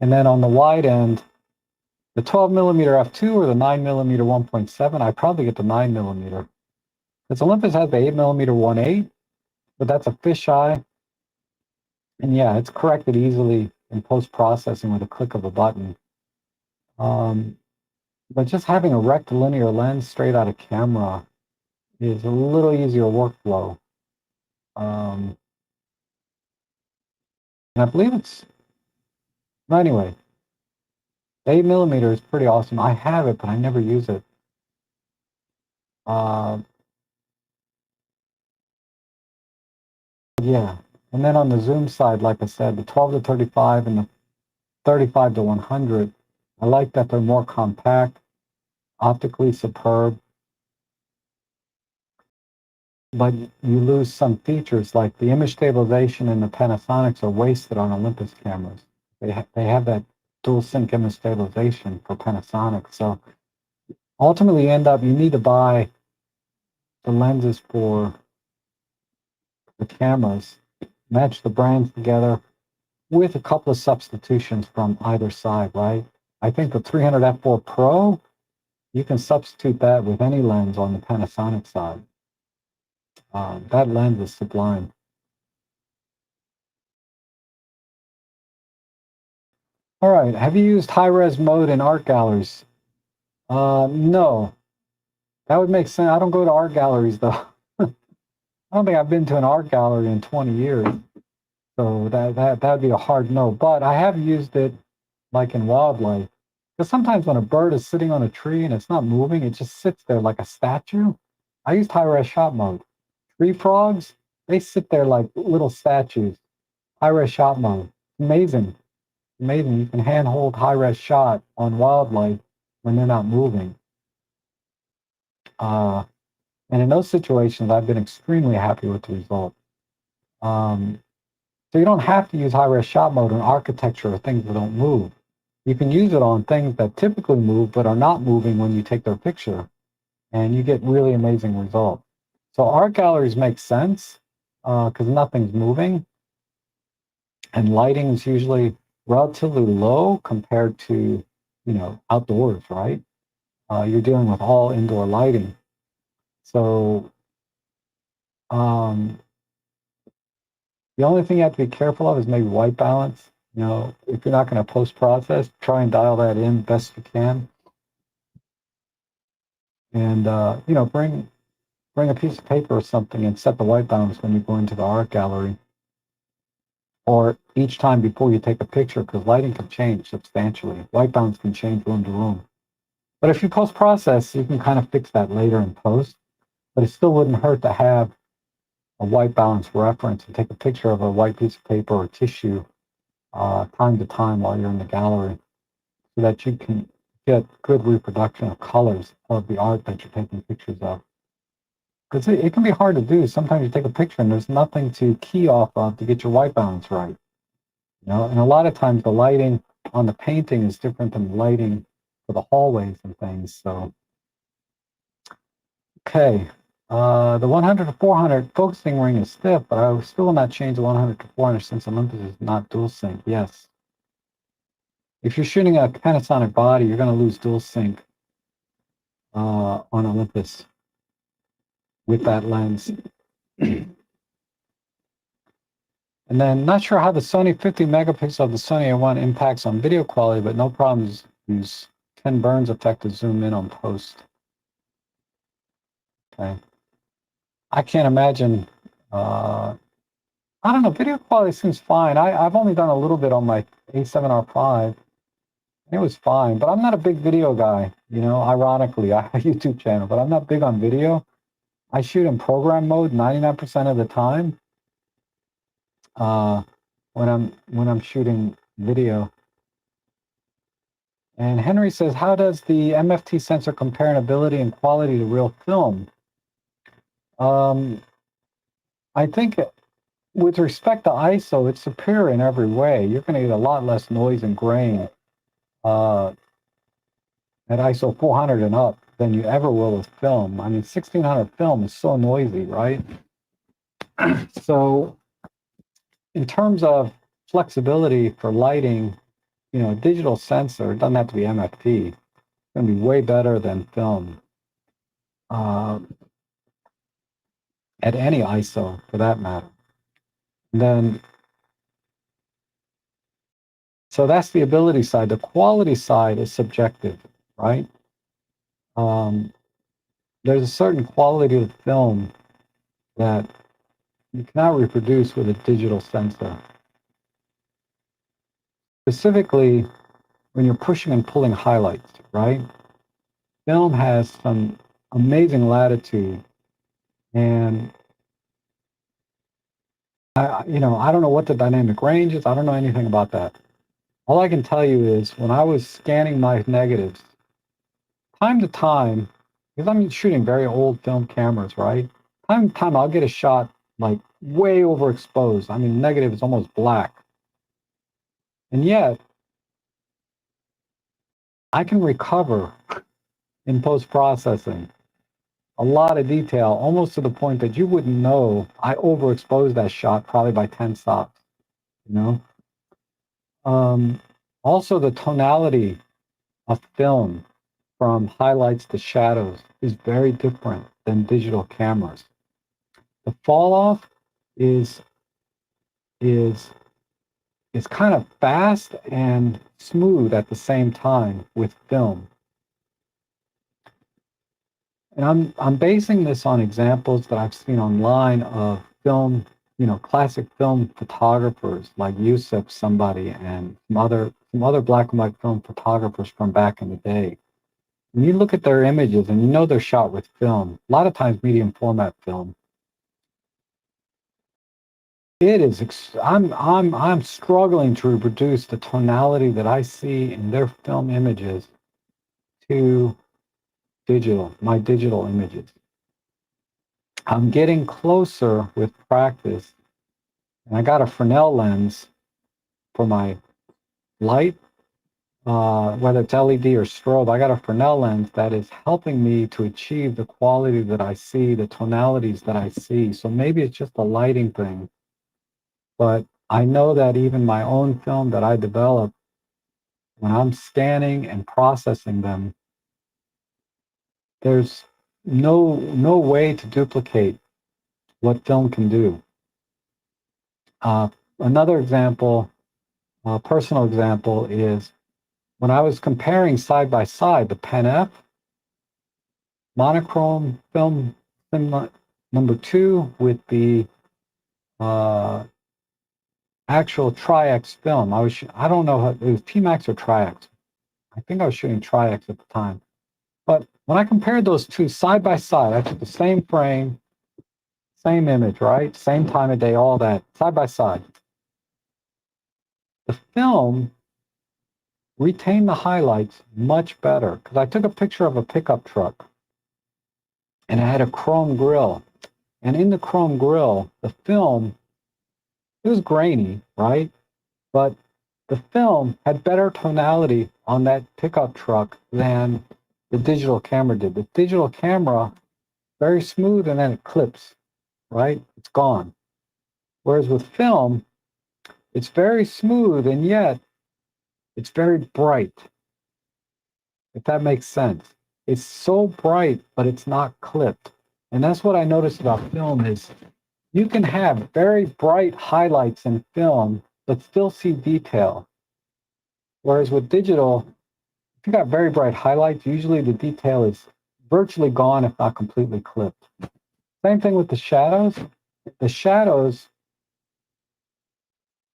And then on the wide end, the 12 millimeter f2 or the 9 millimeter 1.7, I probably get the 9 millimeter. Because Olympus has the 8 millimeter 1.8, but that's a fisheye. And yeah, it's corrected easily in post processing with a click of a button. But just having a rectilinear lens straight out of camera is a little easier workflow. And I believe well, anyway, the 8 millimeter is pretty awesome. I have it, but I never use it. Uh, yeah. And then on the zoom side, like I said, the 12 to 35 and the 35 to 100, I like that they're more compact, optically superb. but you lose some features like the image stabilization in the Panasonics are wasted on Olympus cameras. They have that dual sync image stabilization for Panasonic. So ultimately, you need to buy the lenses for the cameras, match the brands together with a couple of substitutions from either side, right? I think the 300 f4 Pro, you can substitute that with any lens on the Panasonic side. That lens is sublime. All right, have you used high-res mode in art galleries? No, that would make sense. I don't go to art galleries though. I don't think I've been to an art gallery in 20 years, so that'd be a hard no. But I have used it like in wildlife, because sometimes when a bird is sitting on a tree and it's not moving, it just sits there like a statue. I used high-res shot mode. Tree frogs, they sit there like little statues. High-res shot mode, amazing. Amazing. You can handhold high-res shot on wildlife when they're not moving. Uh, and in those situations, I've been extremely happy with the result. Um, so you don't have to use high-res shot mode on architecture or things that don't move. You can use it on things that typically move but are not moving when you take their picture, and you get really amazing results. So art galleries make sense because nothing's moving, and lighting is usually relatively low compared to, outdoors, right? You're dealing with all indoor lighting. So um, the only thing you have to be careful of is maybe white balance. If you're not going to post process, try and dial that in best you can. And, bring a piece of paper or something and set the white balance when you go into the art gallery. Or each time before you take a picture, because lighting can change substantially. White balance can change room to room. But if you post process, you can kind of fix that later in post. But it still wouldn't hurt to have a white balance reference and take a picture of a white piece of paper or tissue time to time while you're in the gallery so that you can get good reproduction of colors of the art that you're taking pictures of. Because it can be hard to do. Sometimes you take a picture and there's nothing to key off of to get your white balance right. And a lot of times the lighting on the painting is different than the lighting for the hallways and things. So, okay. The 100 to 400 focusing ring is stiff, but I still will not change the 100 to 400 since Olympus is not dual sync. Yes. If you're shooting a Panasonic body, you're going to lose dual sync on Olympus with that lens. And then not sure how the Sony 50 megapixel of the Sony A1 impacts on video quality, but no problems. Use Ken Burns effect to zoom in on post. Okay. I can't imagine. I don't know. Video quality seems fine. I've only done a little bit on my A7R5. It was fine, but I'm not a big video guy. Ironically, I have a YouTube channel, but I'm not big on video. I shoot in program mode 99% of the time when I'm shooting video. And Henry says, how does the MFT sensor compare in ability and quality to real film? I think with respect to ISO, it's superior in every way. You're going to get a lot less noise and grain at ISO 400 and up than you ever will with film. I mean, 1600 film is so noisy, right? So in terms of flexibility for lighting, digital sensor, it doesn't have to be MFT. It's going to be way better than film at any ISO for that matter. And then, so that's the ability side. The quality side is subjective, right? There's a certain quality of film that you cannot reproduce with a digital sensor. Specifically, when you're pushing and pulling highlights, right? Film has some amazing latitude, and I don't know what the dynamic range is. I don't know anything about that. All I can tell you is when I was scanning my negatives, time to time, because I'm shooting very old film cameras, right? Time to time, I'll get a shot like way overexposed. I mean, negative is almost black. And yet, I can recover in post-processing a lot of detail, almost to the point that you wouldn't know I overexposed that shot probably by 10 stops, you know? Also, the tonality of film from highlights to shadows is very different than digital cameras. The fall off is is is kind of fast and smooth at the same time with film. And I'm basing this on examples that I've seen online of film, classic film photographers like Yusuf somebody and some other black and white film photographers from back in the day. When you look at their images and they're shot with film, a lot of times medium format film, it is I'm struggling to reproduce the tonality that I see in their film images to my digital images. I'm getting closer with practice, and I got a Fresnel lens for my light, whether it's LED or strobe. I got a Fresnel lens that is helping me to achieve the quality that I see, the tonalities that I see. So maybe it's just a lighting thing, but I know that even my own film that I develop, when I'm scanning and processing them, there's no way to duplicate what film can do. Another example, a personal example, is when I was comparing side by side the Pen F monochrome film number 2 with the actual Tri-X film. I don't know how it was, P-Max or Tri-X. I think I was shooting Tri-X at the time. But when I compared those two side by side, I took the same frame, same image, right? Same time of day, all that, side by side. The film retained the highlights much better because I took a picture of a pickup truck and it had a chrome grille. And in the chrome grille, the film, it was grainy, right? But the film had better tonality on that pickup truck than the digital camera did. The digital camera, very smooth, and then it clips, right? It's gone. Whereas with film, it's very smooth, and yet it's very bright, if that makes sense. It's so bright, but it's not clipped. And that's what I noticed about film is you can have very bright highlights in film, but still see detail. Whereas with digital, if you got very bright highlights, usually the detail is virtually gone, if not completely clipped. Same thing with the shadows. The shadows,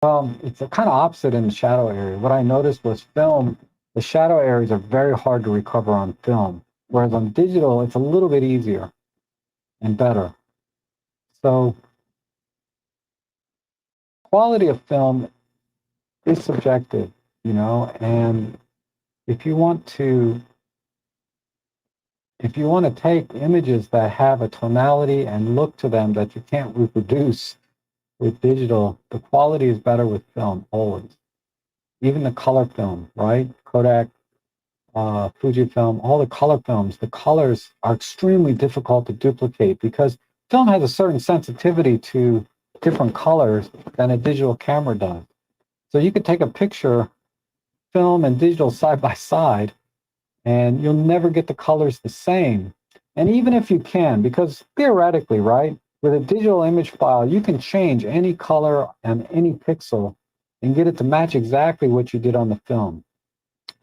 it's a kind of opposite in the shadow area. What I noticed was film, the shadow areas are very hard to recover on film, whereas on digital, it's a little bit easier and better. So quality of film is subjective, and if you want to take images that have a tonality and look to them that you can't reproduce with digital, the quality is better with film always. Even the color film, right? Kodak, Fujifilm, all the color films, the colors are extremely difficult to duplicate because film has a certain sensitivity to different colors than a digital camera does. So you could take a picture, film and digital side by side, and you'll never get the colors the same. And even if you can, because theoretically, right, with a digital image file, you can change any color and any pixel and get it to match exactly what you did on the film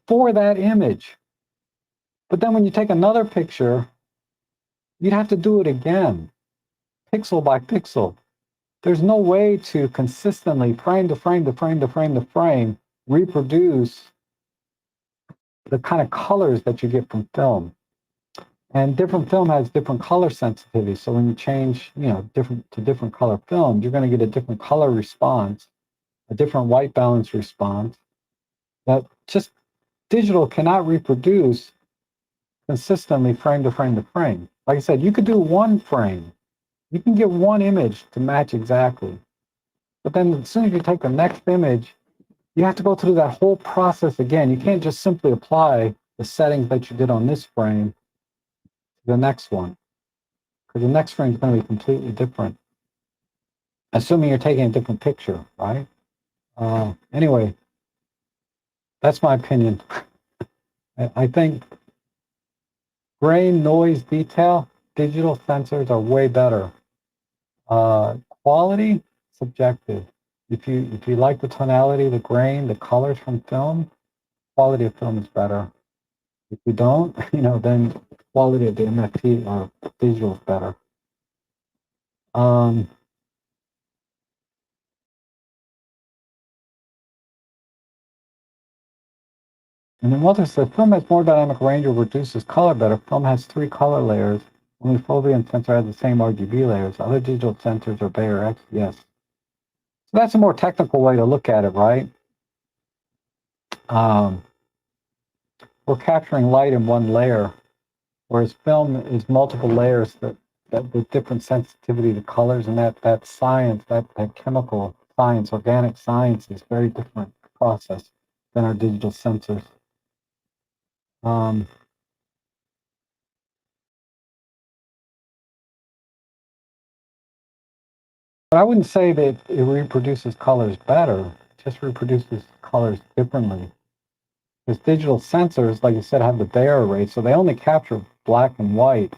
for that image. But then when you take another picture, you'd have to do it again, pixel by pixel. There's no way to consistently, frame to frame to frame to frame to frame, reproduce the kind of colors that you get from film. And different film has different color sensitivity. So when you change, different color films, you're going to get a different color response, a different white balance response that just digital cannot reproduce consistently frame to frame to frame. Like I said, you could do one frame You can get one image to match exactly. But then as soon as you take the next image, you have to go through that whole process again. You can't just simply apply the settings that you did on this frame to the next one, because the next frame is going to be completely different, assuming you're taking a different picture, right? Anyway, that's my opinion. I think grain, noise, detail, digital sensors are way better. Quality, subjective. If you like the tonality, the grain, the colors from film, quality of film is better. If you don't, then quality of the MFT or digital is better. Um, and then Walter said, film has more dynamic range or reduces color better. Film has 3 color layers. Only Fovean sensor has the same RGB layers. Other digital sensors are Bayer X. Yes. So that's a more technical way to look at it, right? Um, we're capturing light in one layer, whereas film is multiple layers that with different sensitivity to colors, and that science, that chemical science, organic science is very different process than our digital sensors. But I wouldn't say that it reproduces colors better, it just reproduces colors differently. Because digital sensors, like you said, have the Bayer array, so they only capture black and white,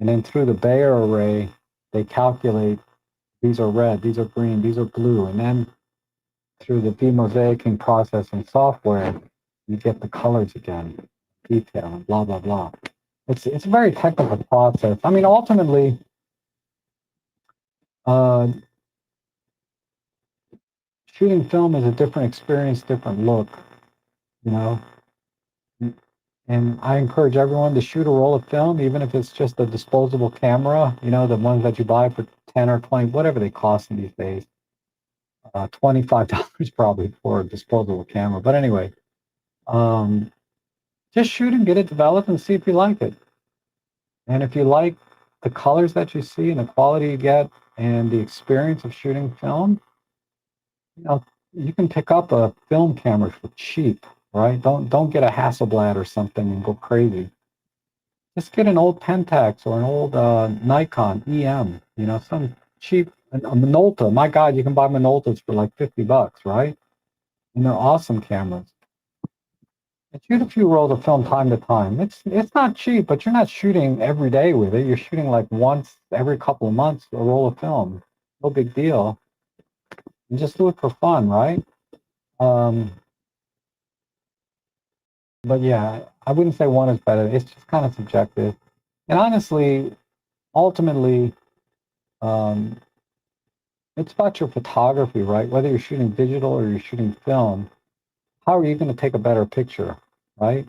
and then through the Bayer array, they calculate these are red, these are green, these are blue, and then through the demosaicing process in software, you get the colors again, detail, and blah, blah, blah. It's a very technical process. I mean, ultimately, uh, shooting film is a different experience, different look, you know. And I encourage everyone to shoot a roll of film, even if it's just a disposable camera, the ones that you buy for 10 or 20, whatever they cost in these days. $25 probably for a disposable camera. But anyway, um, just shoot and get it developed and see if you like it. And if you like the colors that you see and the quality you get and the experience of shooting film, you know, you can pick up a film camera for cheap, right? Don't get a Hasselblad or something and go crazy. Just get an old Pentax or an old Nikon EM, some cheap, a Minolta. My God, you can buy Minoltas for like $50, right? And they're awesome cameras. And shoot a few rolls of film time to time. It's not cheap, but you're not shooting every day with it. You're shooting like once every couple of months a roll of film. No big deal. And just do it for fun, right? Um, but yeah, I wouldn't say one is better. It's just kind of subjective. And honestly, ultimately, um, it's about your photography, right? Whether you're shooting digital or you're shooting film, how are you going to take a better picture, right?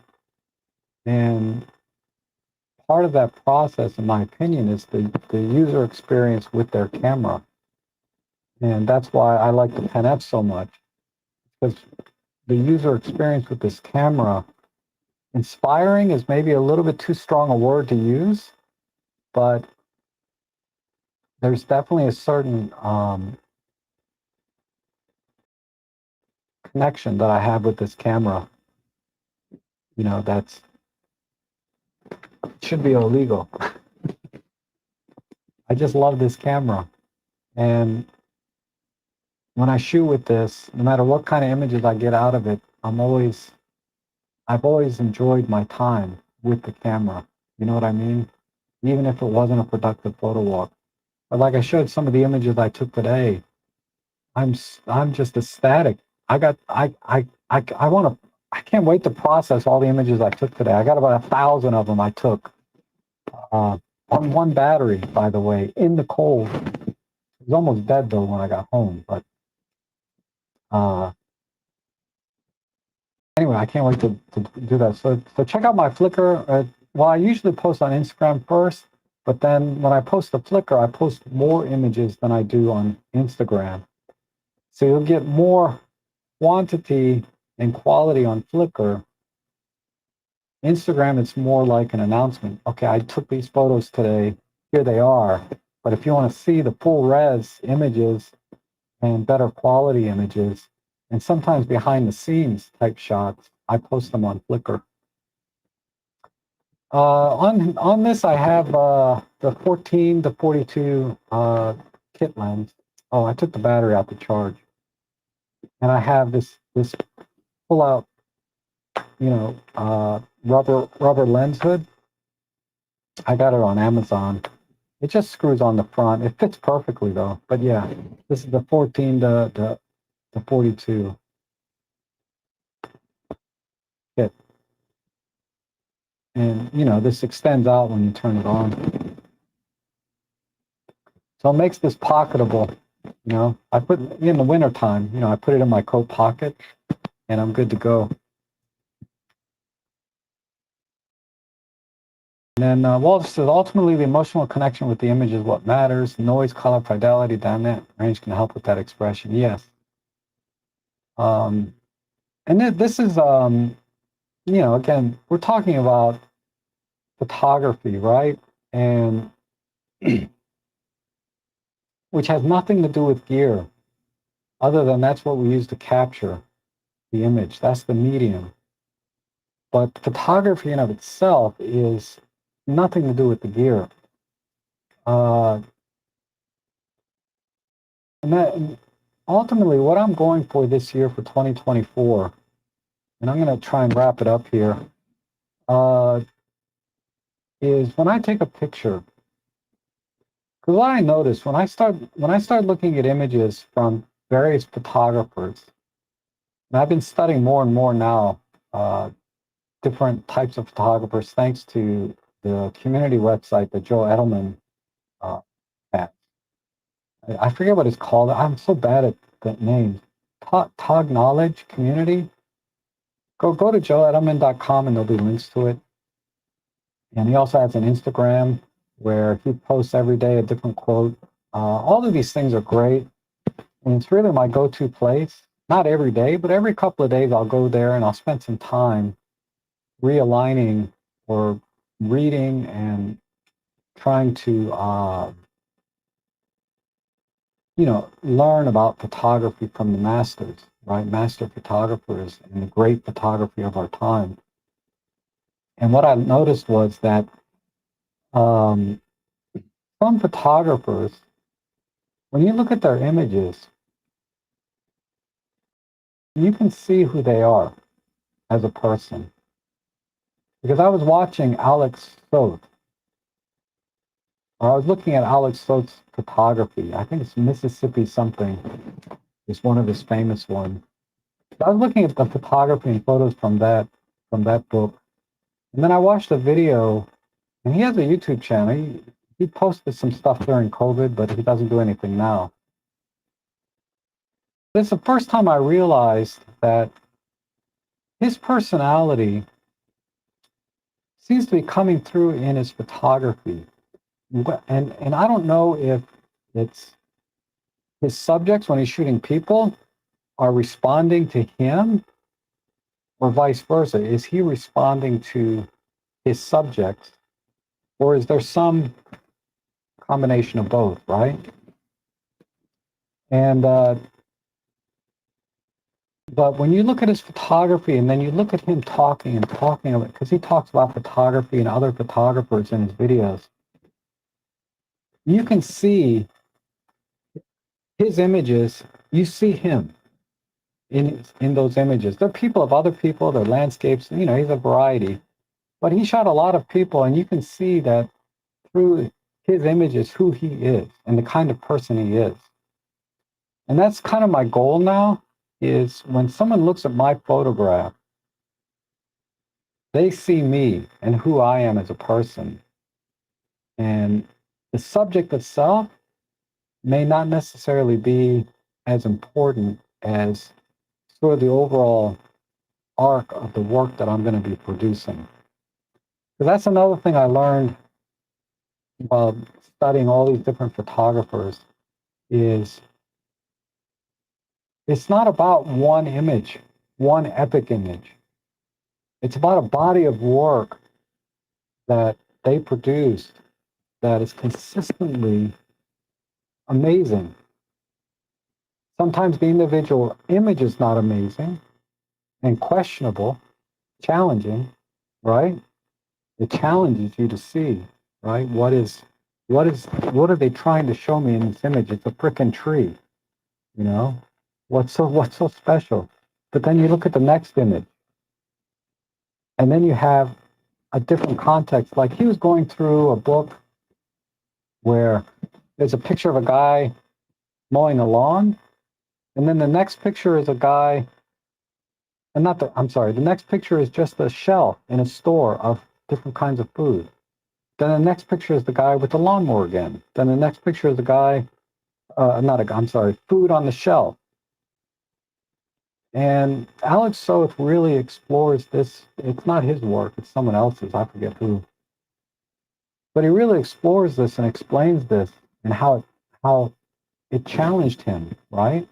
And part of that process, in my opinion, is the user experience with their camera. And that's why I like the 10F so much, because the user experience with this camera, inspiring is maybe a little bit too strong a word to use, but there's definitely a certain connection that I have with this camera, that's should be illegal. I just love this camera. And when I shoot with this, no matter what kind of images I get out of it, I've always enjoyed my time with the camera. You know what I mean? Even if it wasn't a productive photo walk. But like I showed some of the images I took today, I'm just ecstatic. I want to. I can't wait to process all the images I took today. I got about 1,000 of them I took uh, on one battery, by the way, in the cold. It was almost dead though when I got home. But uh, anyway, I can't wait to do that. So check out my Flickr. Well, I usually post on Instagram first, but then when I post to Flickr, I post more images than I do on Instagram. So you'll get more quantity and quality on Flickr. Instagram, it's more like an announcement. Okay, I took these photos today. Here they are. But if you want to see the full res images and better quality images, and sometimes behind the scenes type shots, I post them on Flickr. On this, I have the 14 to 42 kit lens. Oh, I took the battery out to charge, and I have this pull out, rubber lens hood. I got it on Amazon. It just screws on the front. It fits perfectly though. But yeah, this is the 14 to 42 kit, and this extends out when you turn it on. So it makes this pocketable. I put in the wintertime, I put it in my coat pocket and I'm good to go. And then Walter says, ultimately, the emotional connection with the image is what matters. Noise, color, fidelity, dynamic range can help with that expression. Yes. And this is, again, we're talking about photography, right? And which has nothing to do with gear, other than that's what we use to capture the image. That's the medium. But photography in of itself is nothing to do with the gear. And ultimately, what I'm going for this year for 2024, and I'm going to try and wrap it up here, is when I take a picture. Because what I noticed when I start looking at images from various photographers, and I've been studying more and more now, different types of photographers, thanks to the community website that Joe Edelman has. I forget what it's called. I'm so bad at the names. Tog Knowledge Community. Go to joeedelman.com and there'll be links to it. And he also has an Instagram where he posts every day a different quote. All of these things are great. And it's really my go-to place. Not every day, but every couple of days I'll go there and I'll spend some time realigning or reading and trying to, learn about photography from the masters, right? Master photographers and the great photography of our time. And what I noticed was that some photographers, when you look at their images, you can see who they are as a person. Because I was watching Alex Soth, or I was looking at Alex Soth's photography. I think it's Mississippi something. It's one of his famous ones. I was looking at the photography and photos from that book. And then I watched a video, and he has a YouTube channel. He posted some stuff during COVID, but he doesn't do anything now. This is the first time I realized that his personality seems to be coming through in his photography. And I don't know if it's his subjects when he's shooting people are responding to him or vice versa. Is he responding to his subjects, or is there some combination of both, right? And but when you look at his photography and then you look at him talking about, because he talks about photography and other photographers in his videos, you can see his images. You see him in those images. They're people of other people, they're landscapes, he's a variety. But he shot a lot of people, and you can see that through his images who he is and the kind of person he is. And that's kind of my goal now, is when someone looks at my photograph, they see me and who I am as a person. And the subject itself may not necessarily be as important as sort of the overall arc of the work that I'm going to be producing. So that's another thing I learned while studying all these different photographers, is it's not about one image, one epic image. It's about a body of work that they produced that is consistently amazing. Sometimes the individual image is not amazing and questionable, challenging, right? It challenges you to see, right? What are they trying to show me in this image? It's a frickin' tree, you know? What's so special? But then you look at the next image, and then you have a different context. Like he was going through a book where there's a picture of a guy mowing a lawn, and then the next picture is a guy, and not the, I'm sorry, the next picture is just a shelf in a store of different kinds of food. Then the next picture is the guy with the lawnmower again. Then the next picture is the guy, not a, I'm sorry, food on the shelf. And Alex Soth really explores this. It's not his work, it's someone else's, I forget who. But he really explores this and explains this and how it challenged him, right?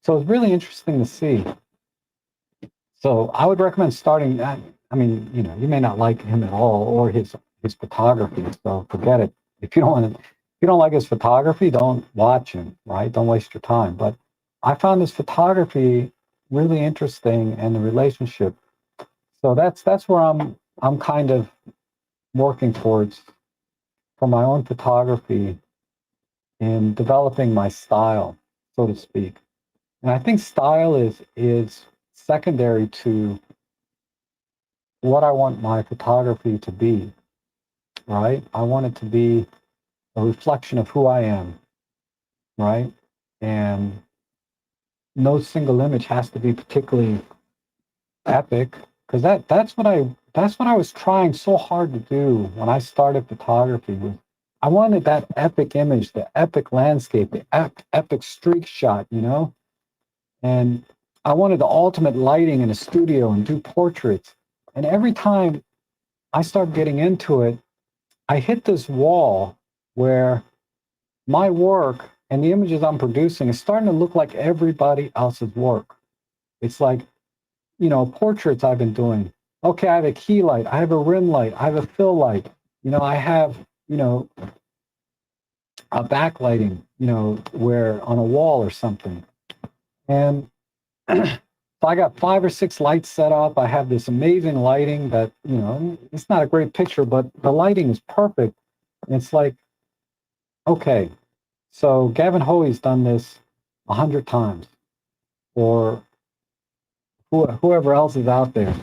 So it's really interesting to see. So I would recommend starting that. I mean, you know, you may not like him at all or his photography, so forget it. If you don't want to, if you don't like his photography, don't watch him, right? Don't waste your time. But I found his photography really interesting and the relationship. So that's where I'm kind of working towards for my own photography in developing my style, so to speak. And I think style is secondary to what I want my photography to be, right? I want it to be a reflection of who I am, right? And no single image has to be particularly epic, because that's what I was trying so hard to do when I started photography. Was I wanted that epic image, the epic landscape, the epic streak shot, you know? And I wanted the ultimate lighting in a studio and do portraits. And every time I started getting into it, I hit this wall where my work and the images I'm producing is starting to look like everybody else's work. It's like, you know, portraits I've been doing. Okay, I have a key light, I have a rim light, I have a fill light, you know, I have, you know, a backlighting, you know, where on a wall or something. And so I got 5 or 6 lights set up. I have this amazing lighting that, you know, it's not a great picture, but the lighting is perfect. It's like, okay, so Gavin Hoey's done this 100 times, or whoever else is out there.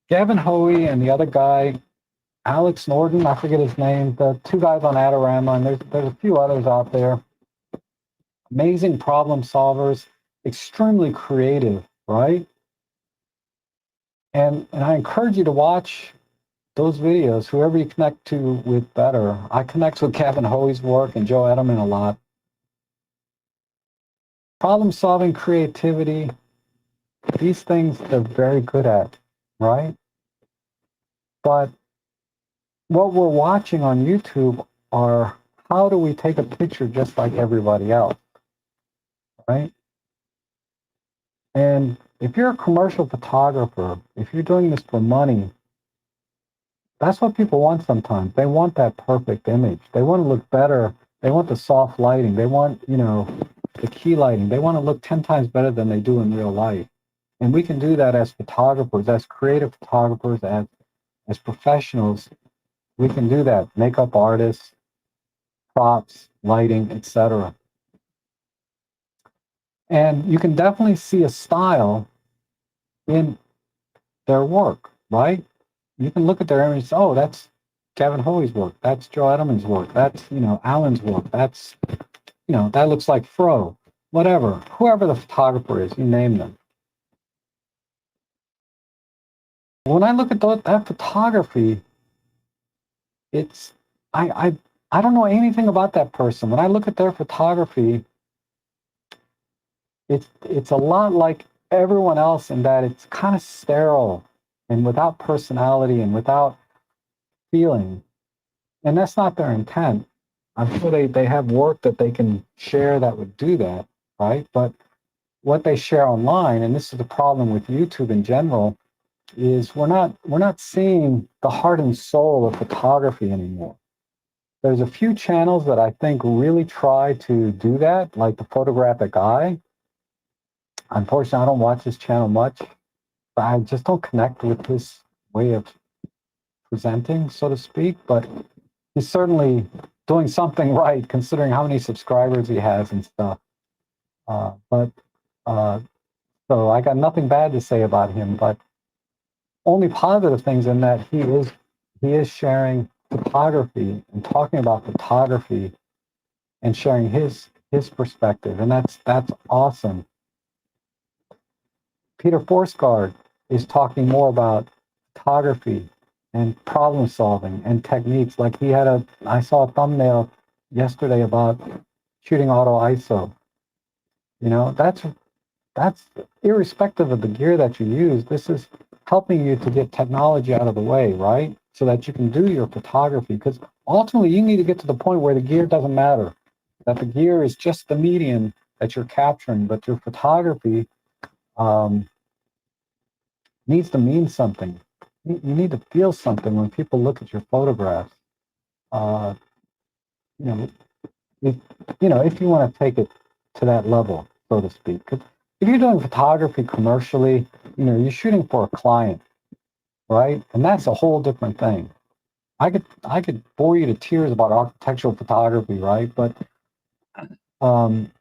Gavin Hoey and the other guy, Alex Norton, I forget his name, the 2 guys on Adorama, and there's a few others out there. Amazing problem solvers, extremely creative, right? And I encourage you to watch those videos, whoever you connect to with better. I connect with Gavin Hoey's work and Joe Edelman a lot. Problem solving, creativity, these things they're very good at, right? But what we're watching on YouTube are how do we take a picture just like everybody else, right? And if you're a commercial photographer, if you're doing this for money, that's what people want sometimes. They want that perfect image. They want to look better. They want the soft lighting. They want, you know, the key lighting. They want to look 10 times better than they do in real life. And we can do that as photographers, as creative photographers, as professionals. We can do that. Makeup artists, props, lighting, etc. And you can definitely see a style in their work, right? You can look at their images. Oh, that's Kevin Hoey's work. That's Joe Edelman's work. That's, you know, Alan's work. That's, you know, that looks like Fro. Whatever, whoever the photographer is, you name them. When I look at that photography, it's I don't know anything about that person. When I look at their photography, it's a lot like everyone else in that it's kind of sterile and without personality and without feeling. And that's not their intent. I'm sure they have work that they can share that would do that, right? But what they share online, and this is the problem with YouTube in general, is we're not seeing the heart and soul of photography anymore. there's a few channels that I think really try to do that, like the Photographic Eye. Unfortunately, I don't watch his channel much, but I just don't connect with his way of presenting, so to speak. But he's certainly doing something right, considering how many subscribers he has and stuff. But so I got nothing bad to say about him, but only positive things in that he is sharing photography and talking about photography and sharing his perspective, and that's awesome. Peter Forsgaard is talking more about photography and problem solving and techniques. Like I saw a thumbnail yesterday about shooting auto ISO. You know, that's irrespective of the gear that you use. This is helping you to get technology out of the way, right? So that you can do your photography. Because ultimately, you need to get to the point where the gear doesn't matter, that the gear is just the medium that you're capturing, but your photography needs to mean something. You need to feel something when people look at your photographs. Uh, you know, if, if you want to take it to that level, so to speak. 'Cause if you're doing photography commercially, you're shooting for a client, right? And that's a whole different thing. I could bore you to tears about architectural photography, right? But um,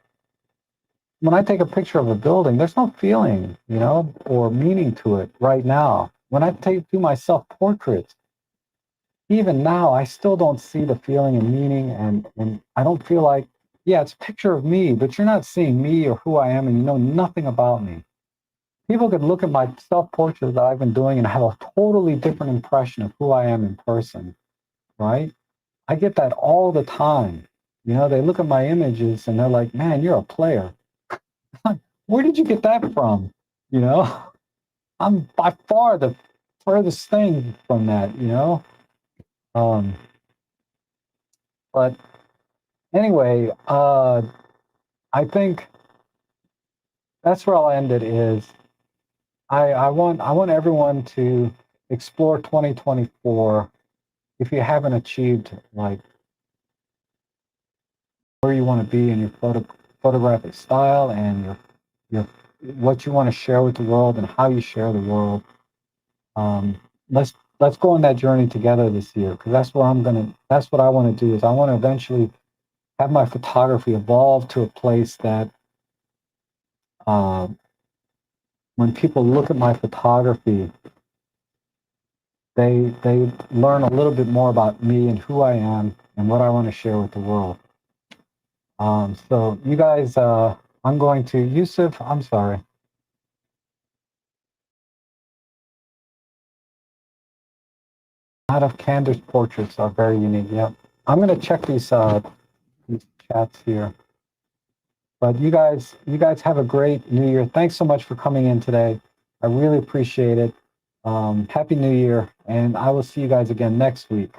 when I take a picture of a building, there's no feeling, or meaning to it right now. When I do my self-portraits, even now, I still don't see the feeling and meaning, and I don't feel like, yeah, it's a picture of me, but you're not seeing me or who I am, and you know nothing about me. People could look at my self-portraits that I've been doing and have a totally different impression of who I am in person, right? I get that all the time. They look at my images and they're like, man, you're a player. Where did you get that from? You know, I'm by far the furthest thing from that. Um, but anyway, I think that's where I'll end it is I want everyone to explore 2024 if you haven't achieved like where you want to be in your photographic style and your what you want to share with the world and how you share the world. Um, let's go on that journey together this year because that's what I want to do is I want to eventually have my photography evolve to a place that uh, when people look at my photography, they learn a little bit more about me and who I am and what I want to share with the world. So you guys, I'm going to Yusuf. I'm sorry. A lot of Candace portraits are very unique. Yep. I'm going to check these chats here. But you guys have a great New Year. Thanks so much for coming in today. I really appreciate it. Happy New Year, and I will see you guys again next week.